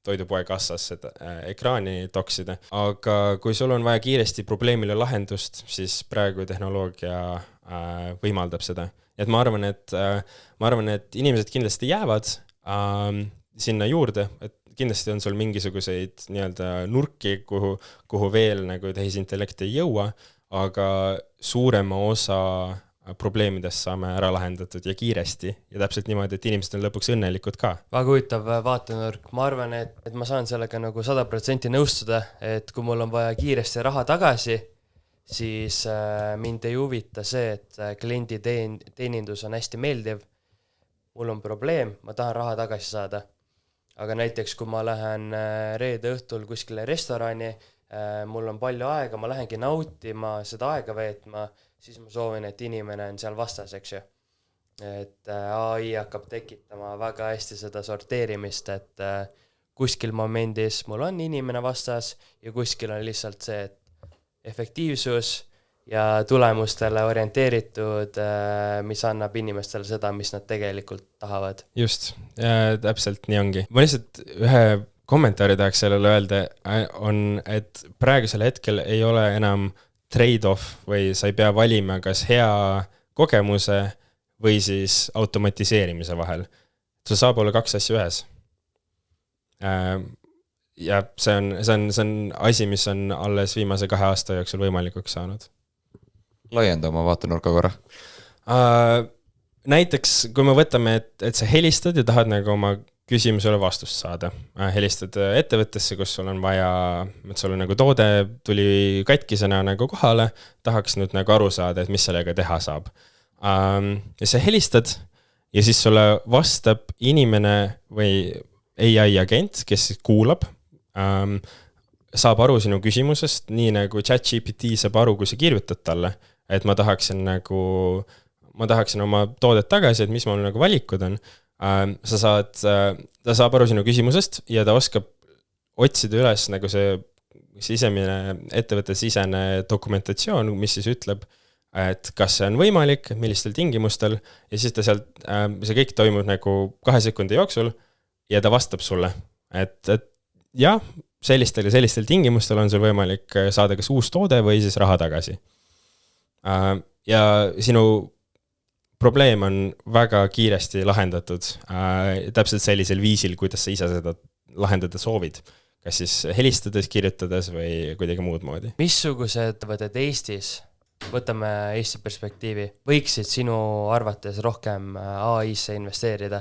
toidupoe kassas seda ekraani toksida. Aga kui sul on vaja kiiresti probleemile lahendust, siis praegu tehnoloogia võimaldab seda. Et ma arvan, et inimesed kindlasti jäävad sinna juurde, et kindlasti on sul mingisuguseid nii-öelda nurki, kuhu veel nagu tehisintellekt ei jõua, aga suurema osa probleemidest saame ära lahendatud ja kiiresti ja täpselt niimoodi, et inimesed on lõpuks õnnelikud ka. Väga huvitav vaatenurk. Ma arvan, et ma saan sellega nagu 100% nõustuda, et kui mul on vaja kiiresti raha tagasi, siis mind ei huvita see, et kliendi teenindus on hästi meeldiv. Mul on probleem, ma tahan raha tagasi saada. Aga näiteks, kui ma lähen reede õhtul kuskile restorani, mul on palju aega, ma lähengi nautima, seda aega veetma, siis ma soovin, et inimene on seal vastas, eks ju. Et AI hakkab tekitama väga hästi seda sorteerimist, et kuskil momendis mul on inimene vastas ja kuskil on lihtsalt see, et efektiivsus ja tulemustele orienteeritud, mis annab inimestele seda, mis nad tegelikult tahavad. Just, täpselt nii ongi. Ma lihtsalt ühe kommentaari tahaks sellele öelda, on, et praegusel hetkel ei ole enam trade-off või sa ei pea valima kas hea kogemuse või siis automatiseerimise vahel. See saab olla 2 asja ühes. Ja see on asi, mis on alles viimase 2 aasta jooksul võimalikuks saanud. Laienda oma vaatenurka korra. Näiteks, kui me võtame, et sa helistad ja tahad nagu oma küsimusele vastust saada. Helistad ettevõttesse, kus sul on vaja, et sul on nagu toode tuli katkisena nagu kohale, tahaks nüüd nagu aru saada, et mis sellega teha saab. Ja sa helistad ja siis sulle vastab inimene või AI agent, kes kuulab, saab aru sinu küsimusest, nii nagu ChatGPT saab aru, kui sa kirjutad talle, et ma tahaksin oma toodet tagasi, et mis mul nagu valikud on. Ta saab aru sinu küsimusest ja ta oskab otsida üles nagu see ettevõtte sisene dokumentatsioon, mis siis ütleb, et kas see on võimalik, millistel tingimustel ja siis ta sealt, see kõik toimub nagu 2 sekundi jooksul ja ta vastab sulle, et jah, sellistel tingimustel on sul võimalik saada kas uus toode või siis raha tagasi. Ja sinu probleem on väga kiiresti lahendatud täpselt sellisel viisil, kuidas sa ise seda lahendada soovid. Kas siis helistades, kirjutades või kuidagi muud moodi. Missugused ettevõtted Eestis, võtame Eesti perspektiivi, võiksid sinu arvates rohkem AI-sse investeerida?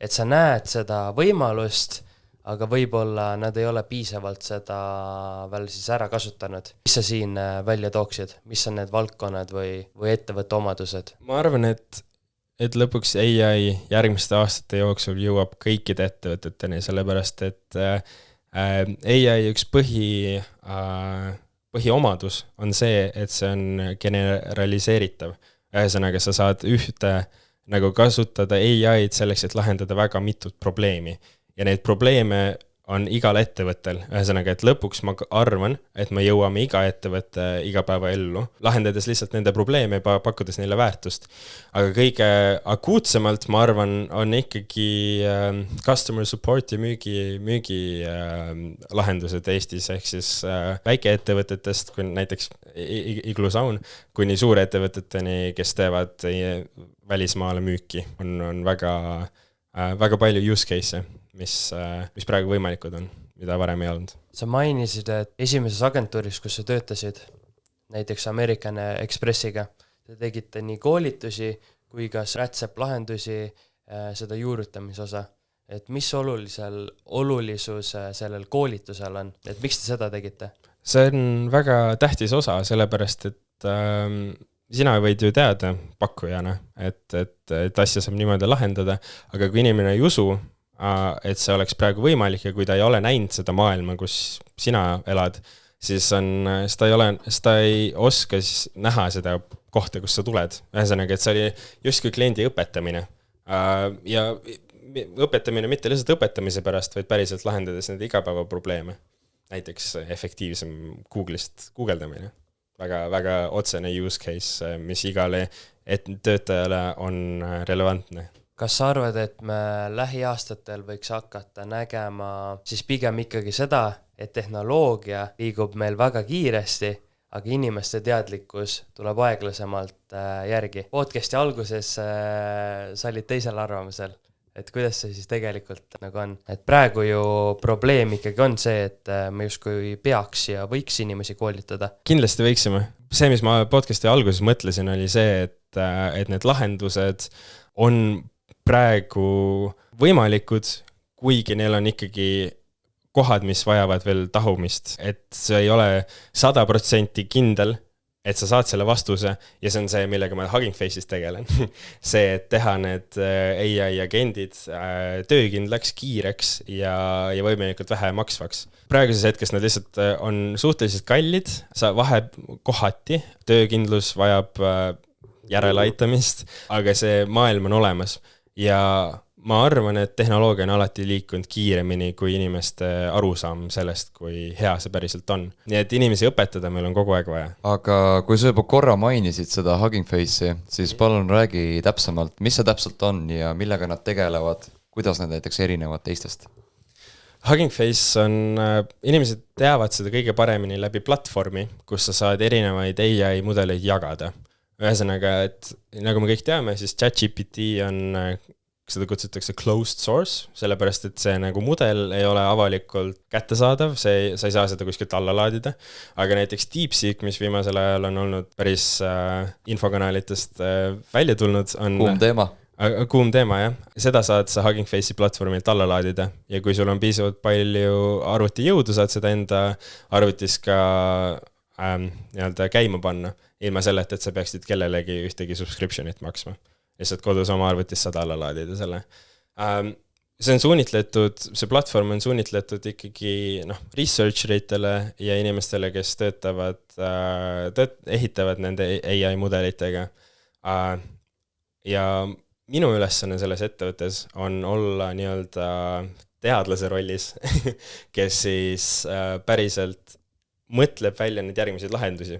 Et sa näed seda võimalust, aga võib-olla nad ei ole piisavalt seda veel siis ära kasutanud. Mis sa siin välja tooksid? Mis on need valdkonnad või ettevõtte omadused? Ma arvan, et lõpuks AI järgmiste aastate jooksul jõuab kõikide ettevõteteni, sellepärast et AI üks põhiomadus on see, et see on generaliseeritav. Ühesõnaga, sa saad ühte nagu kasutada AI-d selleks, et lahendada väga mitut probleemi. Ja neid probleeme on igal ettevõttel. Ühesõnaga, et lõpuks ma arvan, et me jõuame iga ettevõtte igapäeva ellu, lahendades lihtsalt nende probleeme ja pakkudes neile väärtust. Aga kõige akuutsemalt, ma arvan, on ikkagi customer support ja müügi lahendused Eestis, ehk siis väikeettevõtetest, kui näiteks Iglu Saun, kuni suurettevõteteni, kes teevad välismaale müüki, on väga palju use case'e, mis praegu võimalikud on, mida varem ei olnud. Sa mainisid, et esimeses agentuuris, kus sa töötasid, näiteks American Expressiga, te tegite nii koolitusi kui ka rätseplahendusi seda juurutamisosa. Et mis olulisus sellel koolitusel on? Et miks te seda tegite? See on väga tähtis osa, sellepärast, et sina võid ju teada pakkujana, et asja saab niimoodi lahendada, aga kui inimene ei usu, et see oleks praegu võimalik ja kui ta ei ole näinud seda maailma, kus sina elad, siis ta ei oska siis näha seda kohta, kus sa tuled. Ühesõnaga, et see oli justkui kliendi õpetamine. Ja õpetamine mitte lihtsalt õpetamise pärast, vaid päriselt lahendades nende igapäeva probleeme. Näiteks efektiivsem Google'ist guugeldamine. Väga otsene use case, mis igale töötajale on relevantne. Kas sa arvad, et me lähiaastatel võiks hakata nägema siis pigem ikkagi seda, et tehnoloogia liigub meil väga kiiresti, aga inimeste teadlikkus tuleb aeglasemalt järgi? Podcasti alguses sa olid teisel arvamusel, et kuidas see siis tegelikult nagu on? Et praegu ju probleem ikkagi on see, et me justkui peaks ja võiks inimesi koolitada. Kindlasti võiksime. See, mis ma podcasti alguses mõtlesin, oli see, et need lahendused on praegu võimalikud, kuigi neil on ikkagi kohad, mis vajavad veel tahumist. Et see ei ole 100% kindel, et sa saad selle vastuse ja see on see, millega ma Hugging Face'is tegelen. See, et teha need AI agendid töökindlaks, kiireks ja võimelikult vähe maksvaks. Praeguses hetkes nad lihtsalt on suhteliselt kallid, sa vahe kohati, töökindlus vajab järeleaitamist, aga see maailm on olemas. Ja ma arvan, et tehnoloogia on alati liikunud kiiremini kui inimeste arusaam sellest, kui hea see päriselt on. Nii et inimesi õpetada meil on kogu aeg vaja. Aga kui sa juba korra mainisid seda Hugging Face'i, siis palun räägi täpsemalt, mis see täpselt on ja millega nad tegelevad, kuidas nad näiteks erinevad teistest? Hugging Face on, inimesed teavad seda kõige paremini läbi platvormi, kus sa saad erinevaid AI mudeleid jagada. Ühesõnaga, et nagu me kõik teame, siis ChatGPT on, seda kutsutakse closed source, sellepärast, et see nagu mudel ei ole avalikult kättesaadav, sa ei saa seda kuskilt alla laadida, aga näiteks DeepSeek, mis viimasel ajal on olnud päris infokanalitest välja tulnud, on kuum teema, jah. Seda saad sa Hugging Face'i platvormilt alla laadida ja kui sul on piisavalt palju arvutijõudu, saad seda enda arvutis ka käima panna, ilma sellelt, et sa peaksid kellelegi ühtegi subscriptionit maksma. Lihtsalt kodus oma arvutis saad alla laadida selle. See on suunitletud, see platvorm on suunitletud ikkagi researcheritele ja inimestele, kes ehitavad nende AI mudelitega. Ja minu ülesanne selles ettevõttes on olla nii-öelda teadlase rollis, kes siis päriselt mõtleb välja need järgmised lahendusi.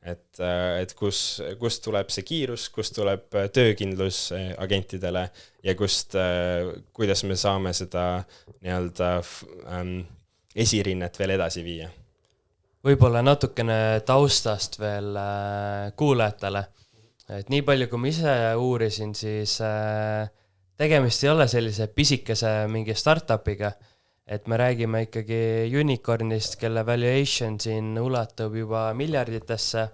Et kust tuleb see kiirus, kust tuleb töökindlus agentidele ja kuidas me saame seda nii-öelda esirinnet veel edasi viia. Võib-olla natukene taustast veel kuulajatele. Et nii palju, kui ma ise uurisin, siis tegemist ei ole sellise pisikese mingi startupiga, et me räägime ikkagi unicornist, kelle valuation siin ulatub juba miljarditesse,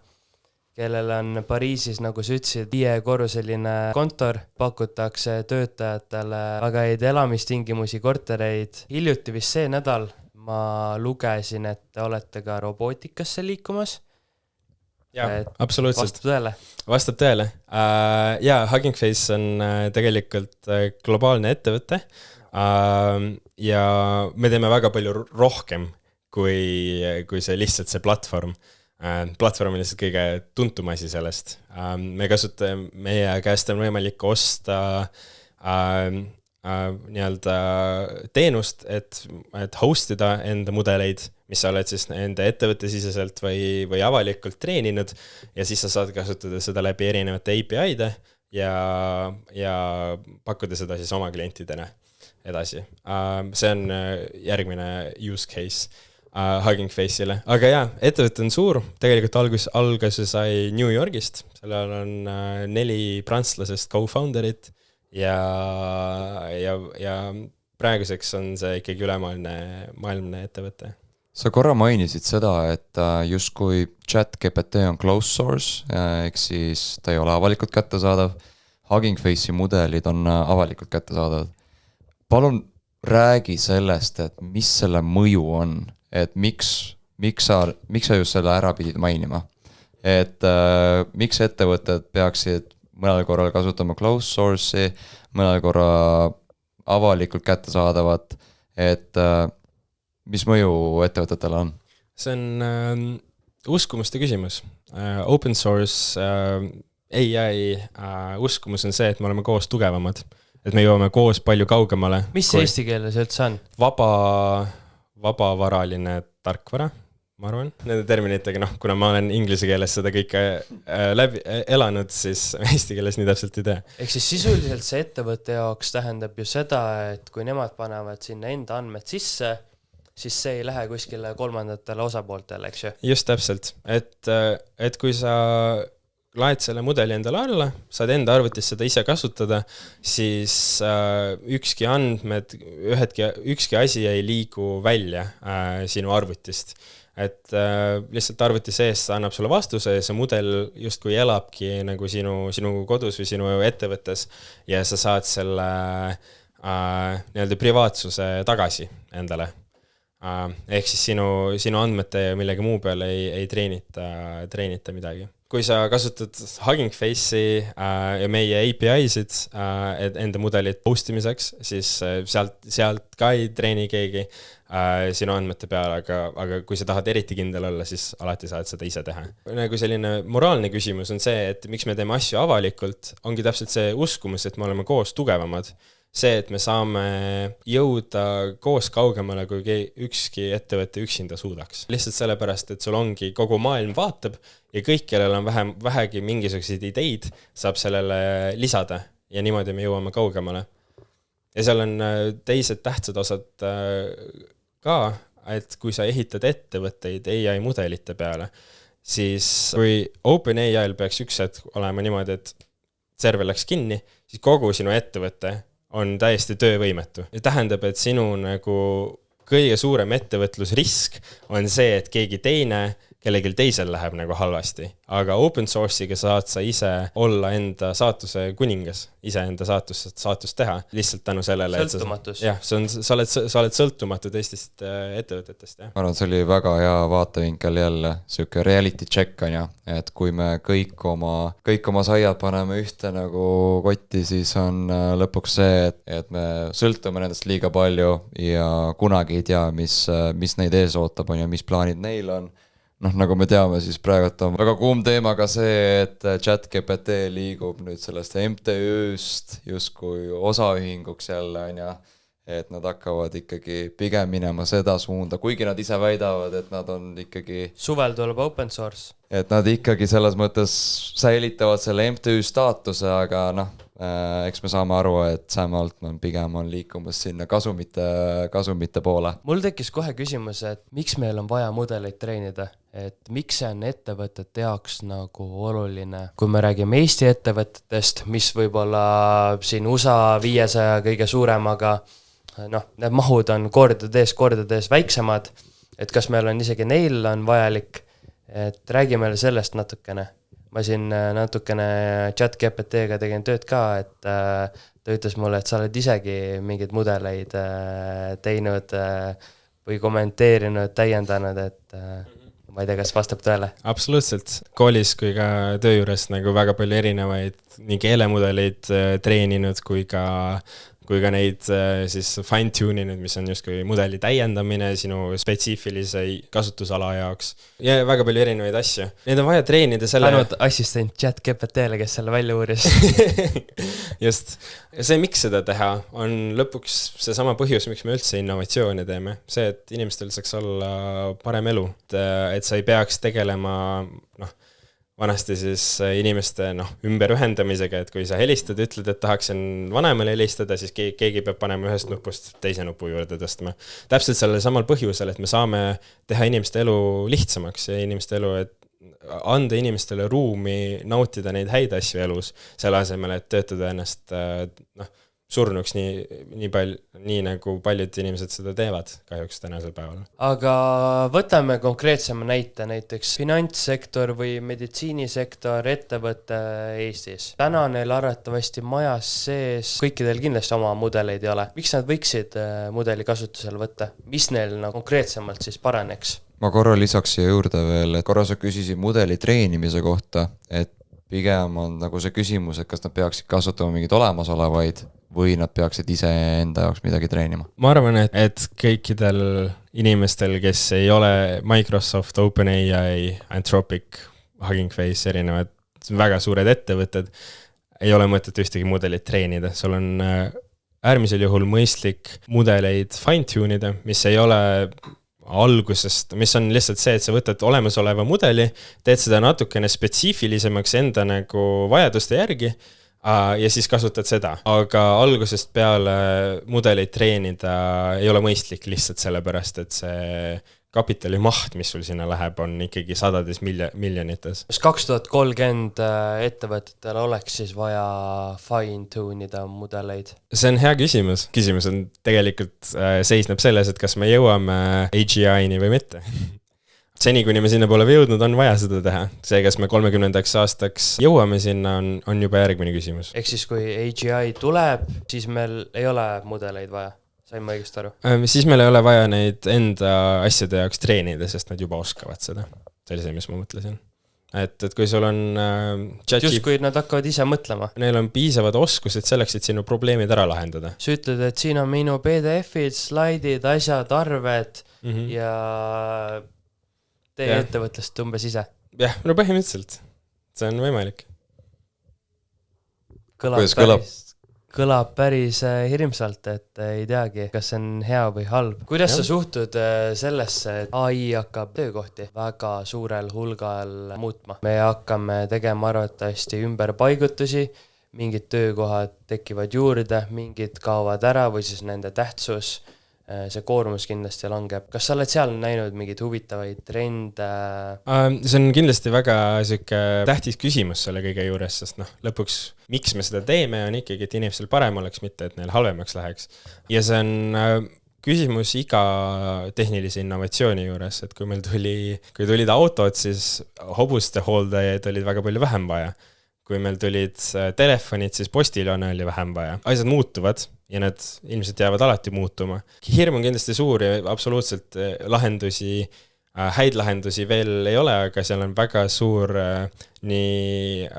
kellel on Pariisis, nagu sa ütlesid, 5-korruseline kontor, pakutakse töötajatele väga häid elamistingimusi, kortereid. Hiljuti vist see nädal ma lugesin, et te olete ka robootikasse liikumas. Jaa, absoluutselt. Vastab tõele? Jaa, Hugging Face on tegelikult globaalne ettevõte. Ja me teeme väga palju rohkem kui see lihtsalt see platvorm. Platvorm on lihtsalt kõige tuntum asi sellest. Meie käest on võimalik osta nii-öelda teenust, et hostida enda mudeleid, mis sa oled siis enda ettevõttesiseselt või avalikult treeninud ja siis sa saad kasutada seda läbi erinevate API-de ja pakkuda seda siis oma klientidena edasi. See on järgmine use case Hugging Face'ile. Aga jaa, ettevõte on suur, tegelikult alguse sai New Yorgist, sellel on 4 prantslasest co-founderit ja praeguseks on see ikkagi ülemaailmne ettevõte. Sa korra mainisid seda, et justkui ChatGPT on closed source, ehk siis ta ei ole avalikult kättesaadav. Hugging Face'i mudelid on avalikult kättesaadav. Palun räägi sellest, et mis selle mõju on, et miks sa just selle ära pidid mainima. Et miks ettevõtted peaksid mõnel korral kasutama closed source'i, mõnel korra avalikult kättesaadavat, et mis mõju ettevõtetele on? See on uskumuste küsimus. Open source AI uskumus on see, et me oleme koos tugevamad, et me jõuame koos palju kaugemale. Mis eesti keeles üldse on? Vabavaraline tarkvara, ma arvan. Nende terminitega, kuna ma olen inglise keeles seda kõike läbi elanud, siis eesti keeles nii täpselt ei tea. Ehk siis sisuliselt see ettevõtte jaoks tähendab ju seda, et kui nemad panevad sinna enda andmed sisse, siis see ei lähe kuskile kolmandatele osapooltele, eks ju? Just täpselt, et kui sa laed selle mudeli endale alla, saad enda arvutis seda ise kasutada, siis ükski asi ei liigu välja sinu arvutist. Et lihtsalt arvuti sees annab sulle vastuse ja see mudel justkui elabki nagu sinu kodus või sinu ettevõttes ja sa saad selle nii-öelda privaatsuse tagasi endale. Ehk siis sinu andmete ja millegi muu peale ei treenita midagi. Kui sa kasutad Hugging Face'i ja meie API-sid enda mudelit postimiseks, siis sealt ka ei treeni keegi sinu andmete peale, aga kui sa tahad eriti kindel olla, siis alati saad seda ise teha. Nagu selline moraalne küsimus on see, et miks me teeme asju avalikult, ongi täpselt see uskumus, et me oleme koos tugevamad. See, et me saame jõuda koos kaugemale, kui ükski ettevõtte üksinda suudaks. Lihtsalt sellepärast, et sul ongi kogu maailm vaatab ja kõik, kellel on vähegi mingisuguseid ideid, saab sellele lisada ja niimoodi me jõuame kaugemale. Ja seal on teised tähtsad osad ka, et kui sa ehitad ettevõtteid AI mudelite peale, siis kui OpenAI-l peaks üks hetk olema niimoodi, et server läks kinni, siis kogu sinu ettevõte on täiesti töövõimetu. Ja tähendab, et sinu nagu kõige suurem ettevõtlusrisk on see, et keegi teine, kellelgi teisel läheb nagu halvasti. Aga open source'iga saad sa ise olla enda saatuse kuningas, ise enda saatust teha. Lihtsalt tänu sellele, sõltumatus. Jah, sa oled sõltumatu teistest ettevõtetest. Ja. Ma arvan, see oli väga hea vaatevinkel jälle, siuke reality check on ja, et kui me kõik oma saiad paneme ühte nagu kotti, siis on lõpuks see, et me sõltume nendest liiga palju ja kunagi ei tea, mis neid ees ootab on ja mis plaanid neil on. Nagu me teame, siis praegult on väga kuum teema ka see, et ChatGPT liigub nüüd sellest MTÜ-st justkui osaühinguks jälle, et nad hakkavad ikkagi pigem minema seda suunda, kuigi nad ise väidavad, et nad on ikkagi... Suvel tuleb open source. Et nad ikkagi selles mõttes säilitavad selle MTÜ staatuse, aga eks me saame aru, et Sam Altman pigem on liikumas sinna kasumite poole. Mul tekkis kohe küsimus, et miks meil on vaja mudeleid treenida? Et miks see on ettevõtete jaoks nagu oluline? Kui me räägime Eesti ettevõtetest, mis võib-olla siin USA 500 kõige suurem, aga need mahud on kordades väiksemad, et kas meil on isegi neil on vajalik, et räägi meile sellest natukene. Ma siin natukene ChatGPT-ga tegin tööd ka, et ta ütles mulle, et sa oled isegi mingeid mudeleid teinud või kommenteerinud, täiendanud, et ma ei tea, kas vastab tõele. Absoluutselt. Koolis kui ka töö juures nagu väga palju erinevaid nii keelemudeleid treeninud kui ka kui ka neid siis fine-tune inud, mis on justkui mudeli täiendamine sinu spetsiifilise kasutusala jaoks ja väga palju erinevaid asju. Need on vaja treenida selle... Ainult assistent ChatGPT-le, kes selle välja uuris. Just. Ja see, miks seda teha, on lõpuks see sama põhjus, miks me üldse innovatsiooni teeme. See, et inimestel saaks olla parem elu. Et sa ei peaks tegelema vanasti siis inimeste ümberühendamisega, et kui sa helistad, ütled, et tahaksin vanemale helistada, siis keegi peab panema ühest nupust teise nupu juurde tõstma. Täpselt sellel samal põhjusel, et me saame teha inimeste elu lihtsamaks ja inimeste elu, et anda inimestele ruumi nautida neid häid asju elus, selle asemel, et töötada ennast surnuks nii nagu paljud inimesed seda teevad kahjuks tänasel päeval. Aga võtame konkreetsema näite, näiteks finantssektor või meditsiinisektor, ettevõtte Eestis. Täna neil arvatavasti majas sees, kõikidel kindlasti oma mudeleid ei ole. Miks nad võiksid mudeli kasutusel võtta? Mis neil konkreetsemalt siis paraneks? Ma korra lisaks siia juurde veel, et korra sa küsisid mudeli treenimise kohta, et pigem on nagu see küsimus, et kas nad peaksid kasutama mingid olemasolevaid või nad peaksid ise enda jaoks midagi treenima? Ma arvan, et kõikidel inimestel, kes ei ole Microsoft, OpenAI, Anthropic, Hugging Face, erinevad väga suured ettevõtted, ei ole mõtet ühtegi mudelit treenida. Sul on äärmisel juhul mõistlik mudeleid fine-tunida, mis ei ole algusest, mis on lihtsalt see, et sa võtad olemasoleva mudeli, teed seda natukene spetsiifilisemaks enda nagu vajaduste järgi ja siis kasutad seda. Aga algusest peale mudelit treenida ei ole mõistlik lihtsalt sellepärast, et see kapitali maht, mis sul sinna läheb, on ikkagi sadades miljonites. Kas 2030 ettevõtetel oleks siis vaja fine-tunida mudeleid? See on hea küsimus. Küsimus on tegelikult seisneb selles, et kas me jõuame AGI-ni või mitte. Seni, kuni me sinna pole jõudnud, on vaja seda teha. See, kas me 30. aastaks jõuame sinna, on juba järgmine küsimus. Ehk siis, kui AGI tuleb, siis meil ei ole mudeleid vaja. Sain ma õigesti aru? Siis meil ei ole vaja neid enda asjade jaoks treenida, sest nad juba oskavad seda. See oli see, mis ma mõtlesin. Et kui sul on just kui nad hakkavad ise mõtlema. Neil on piisavad oskused selleks, et sinu probleemid ära lahendada. Sa ütled, et siin on minu PDF-id, slaidid, asjad, arved ja tee ettevõtlust umbes ise. Jah, no põhimõtteliselt. See on võimalik. Kõlab päris hirmsalt, et ei teagi, kas see on hea või halb. Kuidas sa suhtud sellesse, et AI hakkab töökohti väga suurel hulgal muutma? Me hakkame tegema arvatavasti ümberpaigutusi, mingid töökohad tekivad juurde, mingid kaovad ära või siis nende tähtsus. See koormus kindlasti langeb. Kas sa oled seal näinud mingid huvitavaid trende? See on kindlasti väga tähtis küsimus selle kõige juures, sest lõpuks miks me seda teeme on ikkagi, et inimestel parem oleks, mitte et neil halvemaks läheks. Ja see on küsimus iga tehnilise innovatsiooni juures, et kui meil tulid autod, siis hobuste hooldajaid olid väga palju vähem vaja. Kui meil tulid telefonid, siis postiljoone oli vähem vaja. Asjad muutuvad ja need ilmselt jäävad alati muutuma. Hirm on kindlasti suur ja absoluutselt häid lahendusi veel ei ole, aga seal on väga suur nii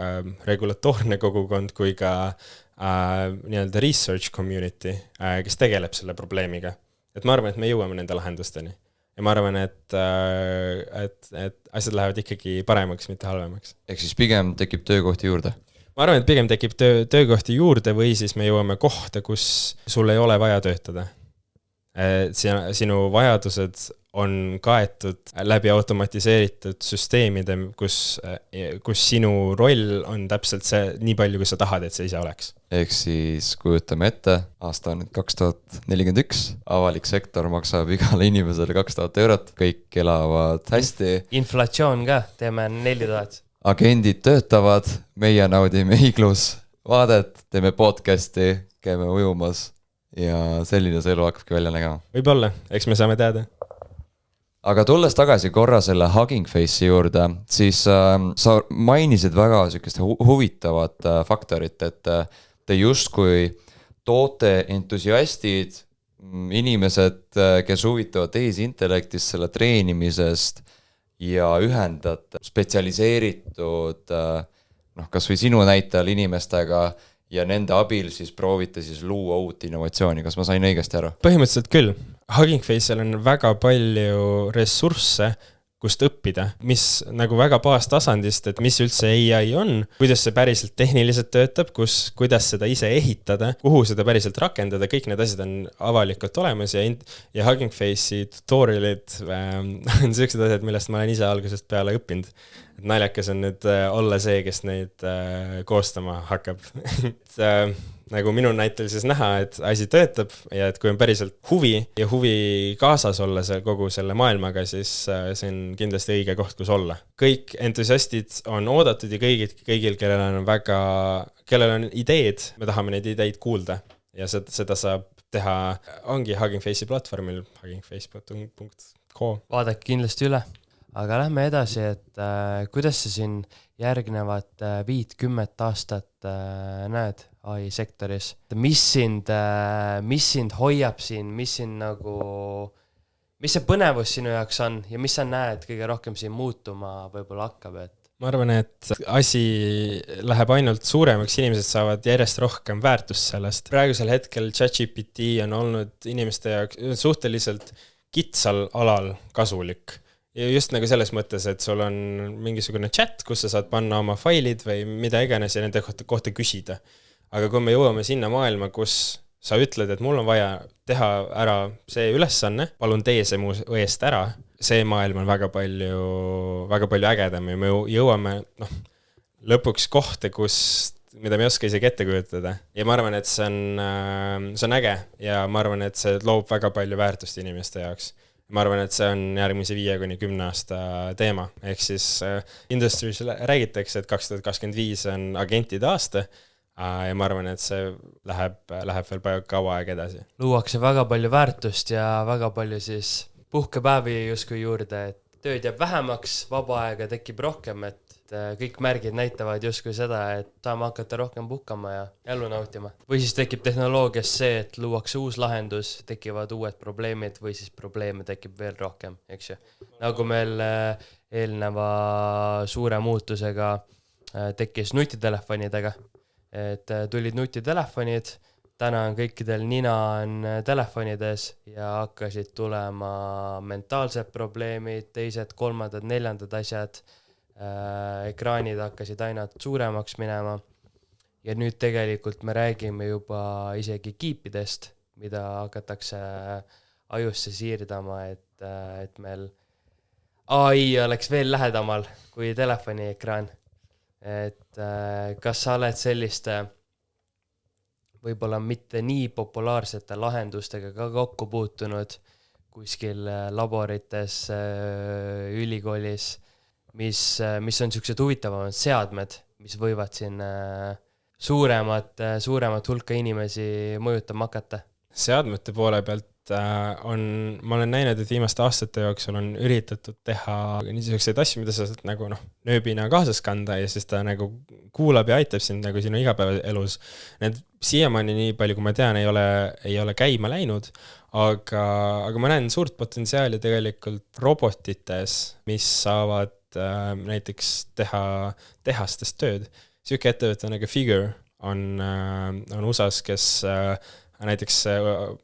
regulatoorne kogukond kui ka nii-öelda research community, kes tegeleb selle probleemiga. Et ma arvan, et me jõuame nende lahendusteni. Ja ma arvan, et asjad lähevad ikkagi paremaks, mitte halvemaks. Ehk siis pigem tekib töökohti juurde? Ma arvan, et pigem tekib töökohti juurde või siis me jõuame kohta, kus sul ei ole vaja töötada. Sinu vajadused on kaetud läbi automatiseeritud süsteemide, kus sinu roll on täpselt see nii palju, kui sa tahad, et see ise oleks. Ehk siis kujutame ette, aasta on 2041, avalik sektor maksab igale inimesele 2000 eurot, kõik elavad hästi. Inflatsioon ka, teeme 4000. Agendid töötavad, meie naudime Iglus vaadet, teeme podcasti, käime ujumas ja selline see elu hakkabki välja nägema. Võib-olla, eks me saame teada. Aga tulles tagasi korra selle Hugging Face'i juurde, siis sa mainisid väga sükest huvitavat faktorit, et te justkui toote entusiastid, inimesed, kes huvitavad tehisintellektist, selle treenimisest ja ühendad spetsialiseeritud, kas või sinu näitel inimestega ja nende abil siis proovite siis luua uut innovatsiooni, kas ma sain õigesti aru? Põhimõtteliselt küll. Hugging Face'il on väga palju ressursse, kust õppida, mis nagu väga baastasandist, et mis üldse AI on, kuidas see päriselt tehniliselt töötab, kuidas seda ise ehitada, kuhu seda päriselt rakendada, kõik need asjad on avalikult olemas ja Hugging Face'i tutorialid on sellised asjad, millest ma olen ise algusest peale õppinud. Et naljakas on nüüd olla see, kes neid koostama hakkab. Nagu minu näitel siis näha, et asi töötab ja et kui on päriselt huvi kaasas olla kogu selle maailmaga, siis see on kindlasti õige koht, kus olla. Kõik entusiastid on oodatud ja kõigil, kellel on ideed, me tahame neid ideid kuulda ja seda saab teha, ongi Hugging Face'i platvormil huggingface.co. Vaadake kindlasti üle, aga lähme edasi, et kuidas sa siin järgnevat 5-10 aastat näed AI sektoris? Mis sind hoiab siin, mis see põnevus sinu jaoks on ja mis sa näed kõige rohkem siin muutuma võib-olla hakkab, et ma arvan, et asi läheb ainult suuremaks, inimesed saavad järjest rohkem väärtust sellest. Praegusel hetkel ChatGPT on olnud inimeste jaoks suhteliselt kitsal alal kasulik. Ja just nagu selles mõttes, et sul on mingisugune chat, kus sa saad panna oma failid või mida iganes ja nende kohta küsida. Aga kui me jõuame sinna maailma, kus sa ütled, et mul on vaja teha ära see ülesanne, palun tee see mu eest ära, see maailm on väga palju ägedam ja me jõuame lõpuks kohta, mida me ei oska isegi ette kujutada. Ja ma arvan, et see on äge ja ma arvan, et see loob väga palju väärtust inimeste jaoks. Ma arvan, et see on järgmise 5-10 aasta teema. Ehk siis industry's räägitakse, et 2025 on agentide aasta ja ma arvan, et see läheb veel kaua aeg edasi. Luuakse väga palju väärtust ja väga palju siis puhkepäevi justkui juurde, et tööd jääb vähemaks, vaba aega tekib rohkem, et kõik märgid näitavad justkui seda, et saame hakata rohkem puhkama ja elu nautima. Või siis tekib tehnoloogias see, et luuakse uus lahendus, tekivad uued probleemid või siis probleeme tekib veel rohkem, eks ju. Nagu meil eelneva suure muutusega tekkis nutitelefonidega, et tulid nutitelefonid, täna on kõikidel nina on telefonides ja hakkasid tulema mentaalsed probleemid, teised, kolmandad, neljandad asjad, ekraanid hakkasid aina suuremaks minema ja nüüd tegelikult me räägime juba isegi kiipidest, mida hakatakse ajusse siirdama, et meil AI oleks veel lähedamal kui telefoni ekraan. Et kas sa oled selliste võib-olla mitte nii populaarsete lahendustega ka kokku puutunud kuskil laborites, ülikoolis, mis on niisugused huvitavamad seadmed, mis võivad siin suuremat hulka inimesi mõjutama hakata? Seadmete poole pealt ma olen näinud, et viimaste aastate jooksul on üritatud teha niisuguseid asju, mida sa saad nagu nööbina kaasas kanda ja siis ta nagu kuulab ja aitab sind nagu sinu igapäevaelus. Need siiamaani nii palju, kui ma tean, ei ole käima läinud, aga ma näen suurt potentsiaali tegelikult robotites, mis saavad näiteks teha tehastes tööd. Siuke ettevõte nagu Figure on USAs, kes näiteks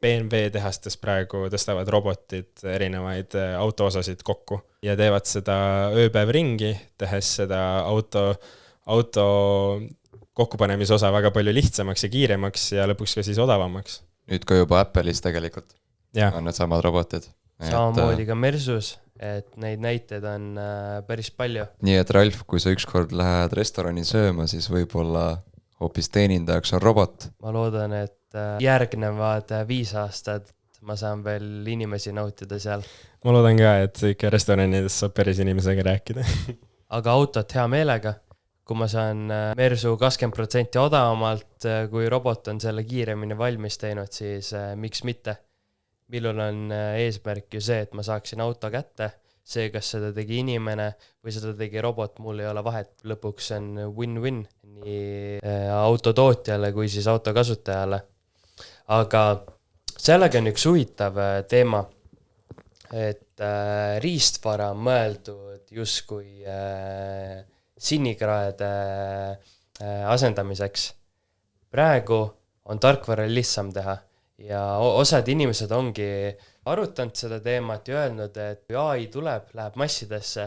BMW tehastes praegu tõstavad robotid erinevaid autoosasid kokku ja teevad seda ööpäev ringi, tehes seda auto kokkupanemise osa väga palju lihtsamaks ja kiiremaks ja lõpuks ka siis odavamaks. Nüüd ka juba Apple'is tegelikult on need samad robotid. Samamoodi ka Mersus, et neid näiteid on päris palju. Nii et Ralf, kui sa ükskord lähed restorani sööma, siis võib-olla hoopis teenindajaks on robot. Ma loodan, et järgnevad 5 aastat ma saan veel inimesi nautida seal. Ma loodan ka, et ikka restoranides saab päris inimesega rääkida. Aga autot hea meelega, kui ma saan Mersu 20% odavamalt, kui robot on selle kiiremini valmis teinud, siis miks mitte? Millul on eesmärk ju see, et ma saaksin auto kätte. See, kas seda tegi inimene või seda tegi robot, mul ei ole vahet. Lõpuks on win-win nii autotootjale kui siis autokasutajale. Aga sellega on üks huvitav teema, et riistvara on mõeldud justkui sinikraede asendamiseks. praegu on tarkvaral lihtsam teha ja osad inimesed ongi arutanud seda teemat ja öelnud, et kui AI tuleb, läheb massidesse,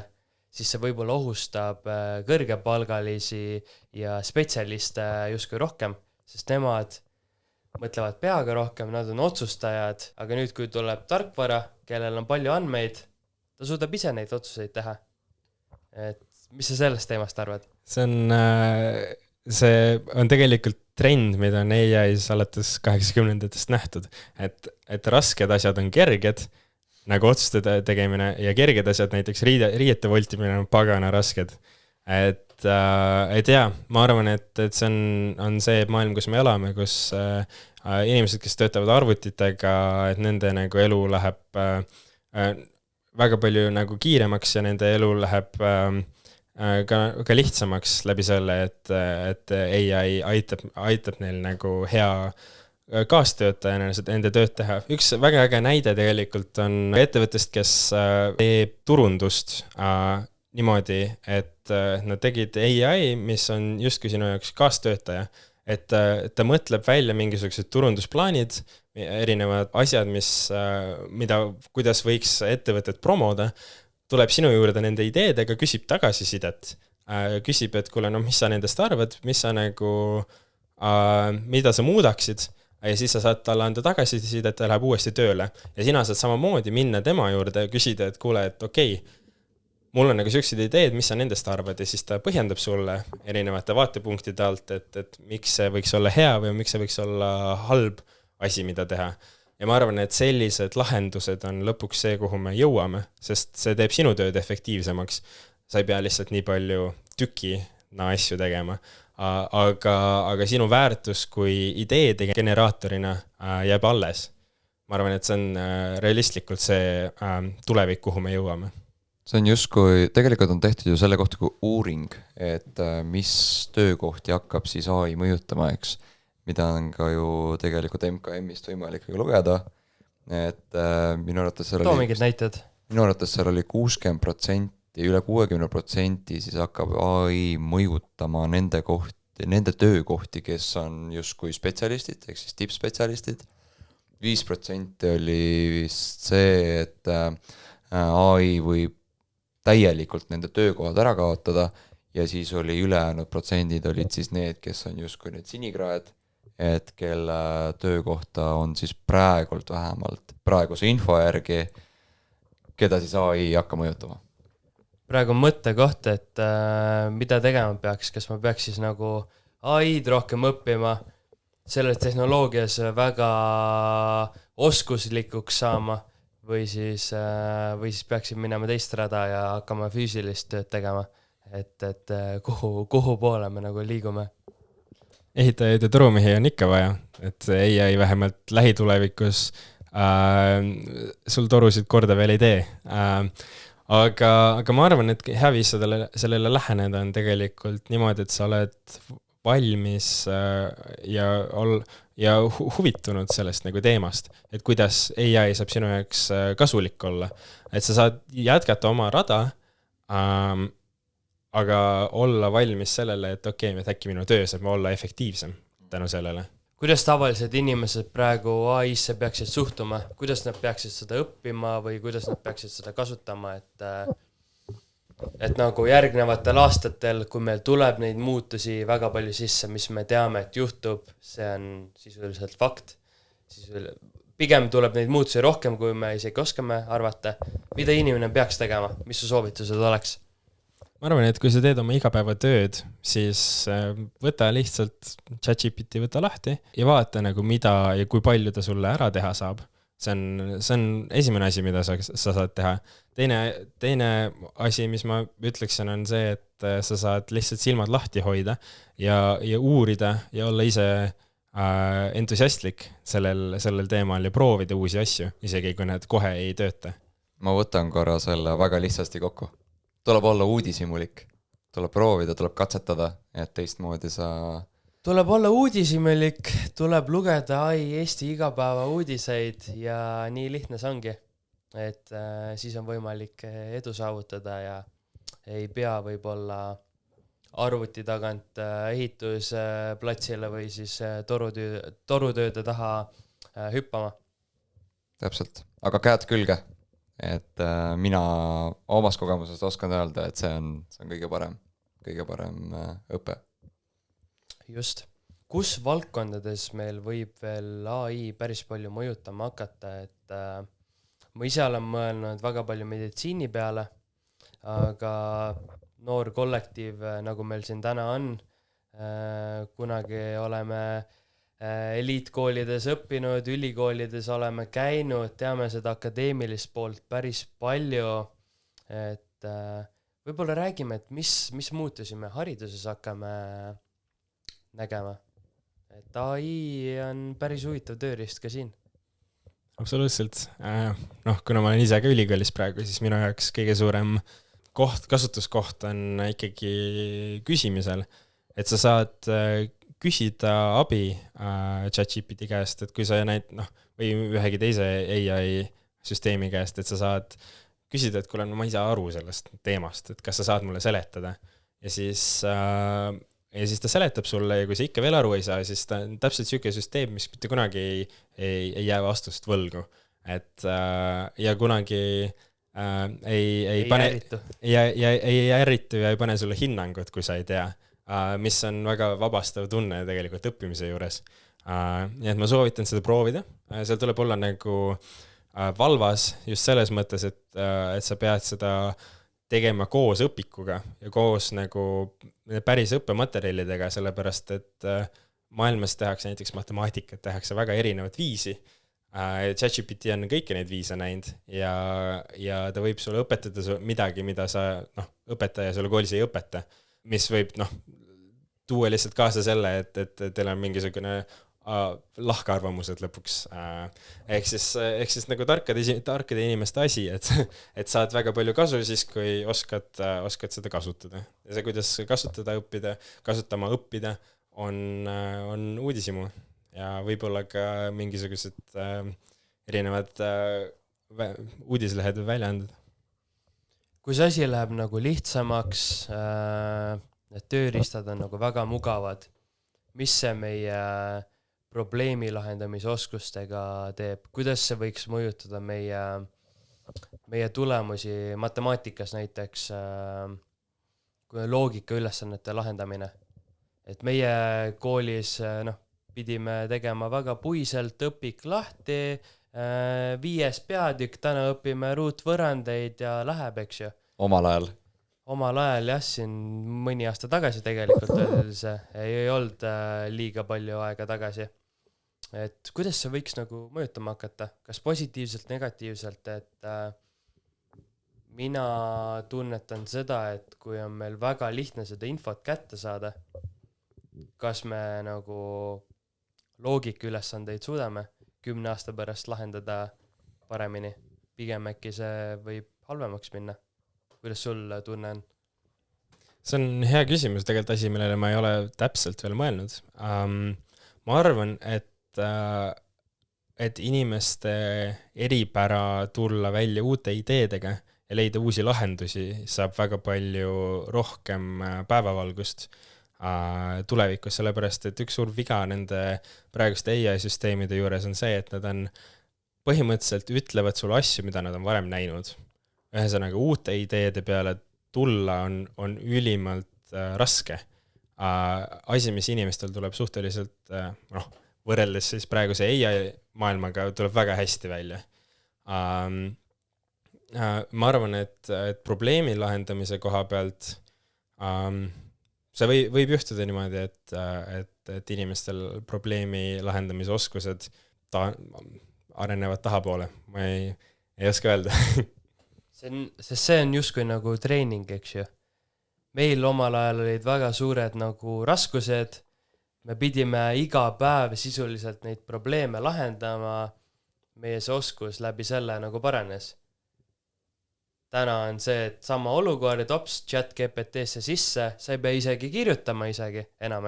siis see võib-olla ohustab kõrgepalgalisi ja spetsialiste justkui rohkem, sest nemad mõtlevad peaga rohkem, nad on otsustajad, aga nüüd, kui tuleb tarkvara, kellel on palju andmeid, ta suudab ise neid otsuseid teha. Et mis sa sellest teemast arvad? See on tegelikult trend, mida on AI-s alates 80-ndatest nähtud, et rasked asjad on kerged, nagu otsuste tegemine, ja kerged asjad, näiteks riiete voltimine on pagana rasked. Et jaa, ma arvan, et see on see maailm, kus me elame, kus inimesed, kes töötavad arvutitega, et nende nagu elu läheb väga palju nagu kiiremaks ja nende elu läheb ka lihtsamaks läbi selle, et AI aitab neil nagu hea kaastöötajana nende tööd teha. Üks väga äge näide tegelikult on ettevõttest, kes teeb turundust niimoodi, et nad tegid AI, mis on justkui sinu jaoks kaastöötaja, et ta mõtleb välja mingisugused turundusplaanid, erinevad asjad, kuidas võiks ettevõtet promoda, tuleb sinu juurde nende ideedega, küsib tagasisidet, küsib, et kuule, mis sa nendest arvad, mida sa muudaksid, ja siis sa saad talle anda tagasisidet, ta läheb uuesti tööle. Ja sina saad samamoodi minna tema juurde ja küsida, et kuule, et okei, mul on nagu sellised ideed, mis sa nendest arvad, ja siis ta põhjendab sulle erinevate vaatepunktide alt, et miks see võiks olla hea või miks see võiks olla halb asi, mida teha. Ja ma arvan, et sellised lahendused on lõpuks see, kuhu me jõuame, sest see teeb sinu tööd efektiivsemaks. Sa ei pea lihtsalt nii palju tükina asju tegema, aga sinu väärtus kui ideede generaatorina jääb alles. Ma arvan, et see on realistlikult see tulevik, kuhu me jõuame. See on justkui, tegelikult on tehtud ju selle kohta kui uuring, et mis töökohti hakkab siis AI mõjutama, eks, mida on ka ju tegelikult MKM-ist võimalik lugeda, et minu arvates seal oli 60%, üle 60% siis hakkab AI mõjutama nende töökohti, kes on justkui spetsialistid, ehk siis tippspetsialistid. 5% oli vist see, et AI võib täielikult nende töökohad ära kaotada ja siis oli ülejäänud protsendid olid siis need, kes on justkui need sinikraed, et kelle töökohta on siis vähemalt praeguse info järgi, keda siis AI ei hakka mõjutama. Praegu on mõttekoht, et mida tegema peaks, kas ma peaks siis nagu AI-d rohkem õppima, selles tehnoloogias väga oskuslikuks saama, või siis peaksin minema teist rada ja hakkama füüsilist tööd tegema, et kuhu poole me nagu liigume. Ehitajaid ja turumehi on ikka vaja, et AI vähemalt lähitulevikus sul torusid korda veel ei tee. Aga ma arvan, et hea viis sellele läheneda on tegelikult niimoodi, et sa oled valmis ja huvitunud sellest nagu teemast, et kuidas AI saab sinu jaoks kasulik olla. Et sa saad jätkata oma rada, aga olla valmis sellele, et okei, et äkki minu töö saab olla efektiivsem tänu sellele. Kuidas tavalised inimesed praegu AI-sse peaksid suhtuma? Kuidas nad peaksid seda õppima või kuidas nad peaksid seda kasutama, et nagu järgnevatel aastatel, kui meil tuleb neid muutusi väga palju sisse, mis me teame, et juhtub, see on sisuliselt fakt. Pigem tuleb neid muutusi rohkem, kui me isegi oskame arvata. Mida inimene peaks tegema? Mis su soovitused oleks? Ma arvan, et kui sa teed oma igapäevatööd, siis võta lihtsalt ChatGPT võta lahti ja vaata nagu mida ja kui palju ta sulle ära teha saab. See on esimene asi, mida sa saad teha. Teine asi, mis ma ütleksin, on see, et sa saad lihtsalt silmad lahti hoida ja uurida ja olla ise entusiastlik sellel teemal ja proovida uusi asju, isegi kui need kohe ei tööta. Ma võtan korra selle väga lihtsasti kokku. Tuleb olla uudishimulik. Tuleb proovida, tuleb katsetada, et teistmoodi sa... Tuleb olla uudishimulik, tuleb lugeda Eesti igapäeva uudiseid ja nii lihtne see ongi. Et siis on võimalik edu saavutada ja ei pea võib-olla arvuti tagant ehitusplatsile või siis torutööde taha hüppama. Täpselt, aga käed külge, et mina omas kogemusest oskan öelda, et see on kõige parem õpe. Just. Kus valdkondades meil võib veel AI päris palju mõjutama hakata, et ma ise olen mõelnud väga palju meditsiini peale, aga noor kollektiiv, nagu meil siin täna on, kunagi oleme eliitkoolides õppinud, ülikoolides oleme käinud, teame seda akadeemilist poolt päris palju, et võib-olla räägime, et mis muutusi me hariduses hakkame nägema. Et AI on päris huvitav tööriist ka siin. Absoluutselt. Kuna ma olen ise ka ülikoolis praegu, siis minu jaoks kõige suurem kasutuskoht on ikkagi küsimisel, et sa saad küsida abi ChatGPT käest, et kui sa või ühegi teise AI süsteemi käest, et sa saad küsida, et kuule, ma ei saa aru sellest teemast, et kas sa saad mulle seletada. Ja siis ta seletab sulle ja kui sa ikka veel aru ei saa, siis ta on täpselt selline süsteem, mis mitte kunagi ei jää vastust võlgu. Et, ja kunagi ei ärritu ja ei pane sulle hinnangut, kui sa ei tea, mis on väga vabastav tunne tegelikult õppimise juures. Nii et ma soovitan seda proovida. Seal tuleb olla nagu valvas just selles mõttes, et sa pead seda tegema koos õpikuga ja koos nagu päris õppematerjalidega, sellepärast et maailmas tehakse näiteks matemaatikat, tehakse väga erinevat viisi. ChatGPT on kõiki neid viise näinud ja ta võib sulle õpetada midagi, mida sa õpetaja sulle koolis ei õpeta, mis võib tuua lihtsalt kaasa selle, et teil on mingisugune lahkarvamused lõpuks. Ehk siis nagu tarkade inimeste asi, et saad väga palju kasu siis, kui oskad seda kasutada. Ja see, kuidas kasutama õppida, on uudishimu ja võib-olla ka mingisugused erinevad uudislehed või väljaanded. Kui see asi läheb nagu lihtsamaks, need tööriistad on nagu väga mugavad, mis see meie probleemi lahendamise oskustega teeb, kuidas see võiks mõjutada meie tulemusi matemaatikas näiteks, kui loogika ülesannete lahendamine. Et meie koolis pidime tegema väga puiselt õpik lahti, 5 peatükk, täna õpime ruutvõrandeid ja läheb, eks ju. Omal ajal, jah, siin mõni aasta tagasi tegelikult ei olnud liiga palju aega tagasi. Et kuidas see võiks nagu mõjutama hakata? Kas positiivselt, negatiivselt, et mina tunnetan seda, et kui on meil väga lihtne seda infot kätte saada, kas me nagu loogika ülesandeid suudame 10 aasta pärast lahendada paremini, pigem äkki see võib halvemaks minna. Kuidas sul tunne on? See on hea küsimus, tegelikult asi, millele ma ei ole täpselt veel mõelnud. Ma arvan, et inimeste eripära tulla välja uute ideedega ja leida uusi lahendusi saab väga palju rohkem päevavalgust tulevikus, sellepärast, et üks suur viga nende praeguste AI-süsteemide juures on see, et nad on põhimõtteliselt ütlevad sulle asju, mida nad on varem näinud. Ühesõnaga, uute ideede peale tulla on ülimalt raske. Asi, mis inimestel tuleb suhteliselt, võrreldes siis praeguse AI maailmaga, tuleb väga hästi välja. Ma arvan, et probleemi lahendamise koha pealt see võib juhtuda niimoodi, et inimestel probleemi lahendamise oskused arenevad tahapoole. Ma ei oska öelda. See on justkui nagu treening, eks ju. Meil omal ajal olid väga suured nagu raskused, me pidime iga päev sisuliselt neid probleeme lahendama, meie see oskus läbi selle nagu paranes. Täna on see, et sama olukord, chat GPT-sse sisse, sa ei pea isegi kirjutama enam,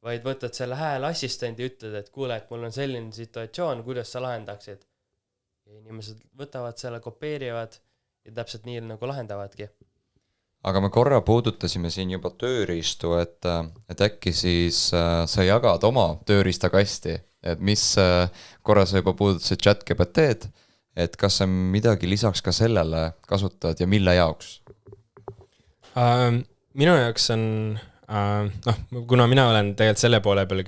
vaid võtad selle hääleassistendi ja ütled, et kuule, et mul on selline situatsioon, kuidas sa lahendaksid. Ja inimesed võtavad selle, kopeerivad ja täpselt nii nagu lahendavadki. aga me korra puudutasime siin juba tööriistu, et äkki siis sa jagad oma tööriistakasti, et mis korra sa juba puudutasid ChatGPT-d, et kas sa midagi lisaks ka sellele kasutad ja mille jaoks? Minu jaoks on, kuna mina olen tegelikult selle poole peal,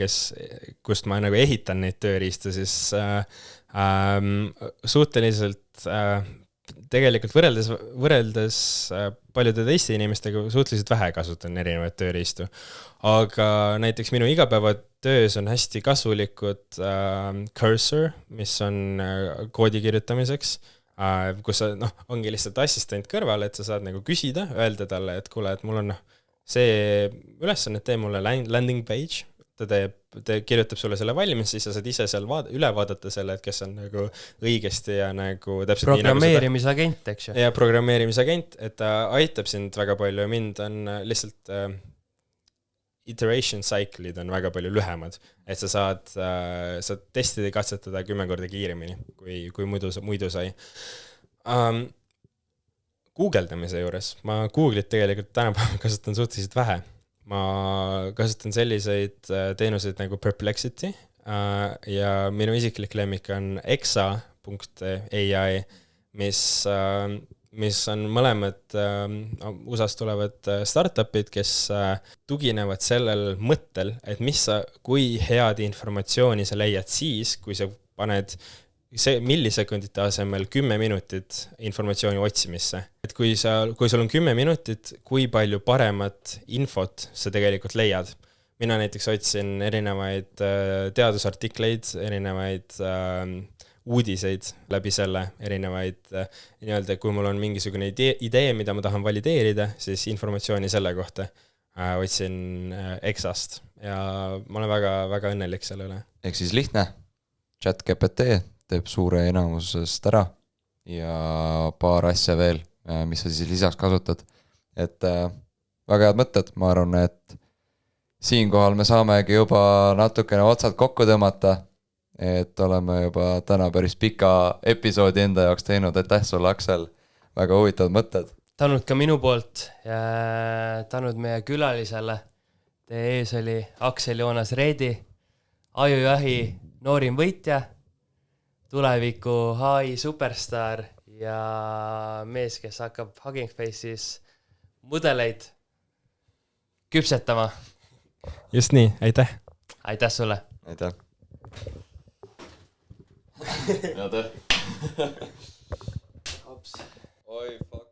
kust ma nagu ehitan neid tööriistu, siis suhteliselt tegelikult võrreldes paljude teiste inimestega suhteliselt vähe kasutan erinevaid tööriistu. Aga näiteks minu igapäevatöös on hästi kasulikud cursor, mis on koodi kirjutamiseks, kus ongi lihtsalt assistent kõrval, et sa saad nagu küsida, öelda talle, et kuule, et mul on see ülesanne, tee mulle landing page, ta kirjutab sulle selle valmis, siis sa saad ise seal üle vaadata selle, et kes on nagu õigesti ja nagu täpselt programmeerimisagent, eks ju? Ja programmeerimisagent, et ta aitab sind väga palju ja mind on lihtsalt iteration cycle'id on väga palju lühemad, et sa saad testida ja katsetada 10 korda kiiremini, kui muidu sai. Googledamise juures, ma Google'it tegelikult tänapäeval kasutan suhteliselt vähe. Ma kasutan selliseid teenuseid nagu Perplexity ja minu isiklik lemmik on exa.ai, mis on mõlemad USAst tulevad startupid, kes tuginevad sellel mõttel, et kui head informatsiooni sa leiad siis, kui sa paned millisekundite asemel 10 minutit informatsiooni otsimisse. Et kui sul on 10 minutit, kui palju paremat infot sa tegelikult leiad. Mina näiteks otsin erinevaid teadusartikleid, erinevaid uudiseid läbi selle, erinevaid nii-öelda, kui mul on mingisugune idee, mida ma tahan valideerida, siis informatsiooni selle kohta otsin Exast ja ma olen väga, väga õnnelik selle üle. Ehk siis lihtne, ChatGPT teeb suure enamusest ära ja paar asja veel, mis sa siis lisaks kasutad. Et väga head mõtted, ma arvan, et siinkohal me saamegi juba natukene otsad kokku tõmmata, et oleme juba täna päris pika episoodi enda jaoks teinud, aitäh sulle, Aksel, väga huvitavad mõtted. Tänud ka minu poolt ja tänud meie külalisele. Teie ees oli Aksel Joonas Reedi, Ajujahi noorim võitja, tuleviku HI superstar ja mees, kes hakkab Hugging Face'is mudeleid küpsetama. Just nii, aitäh! Aitäh sulle! Aitäh! Aitäh! Oi, fuck.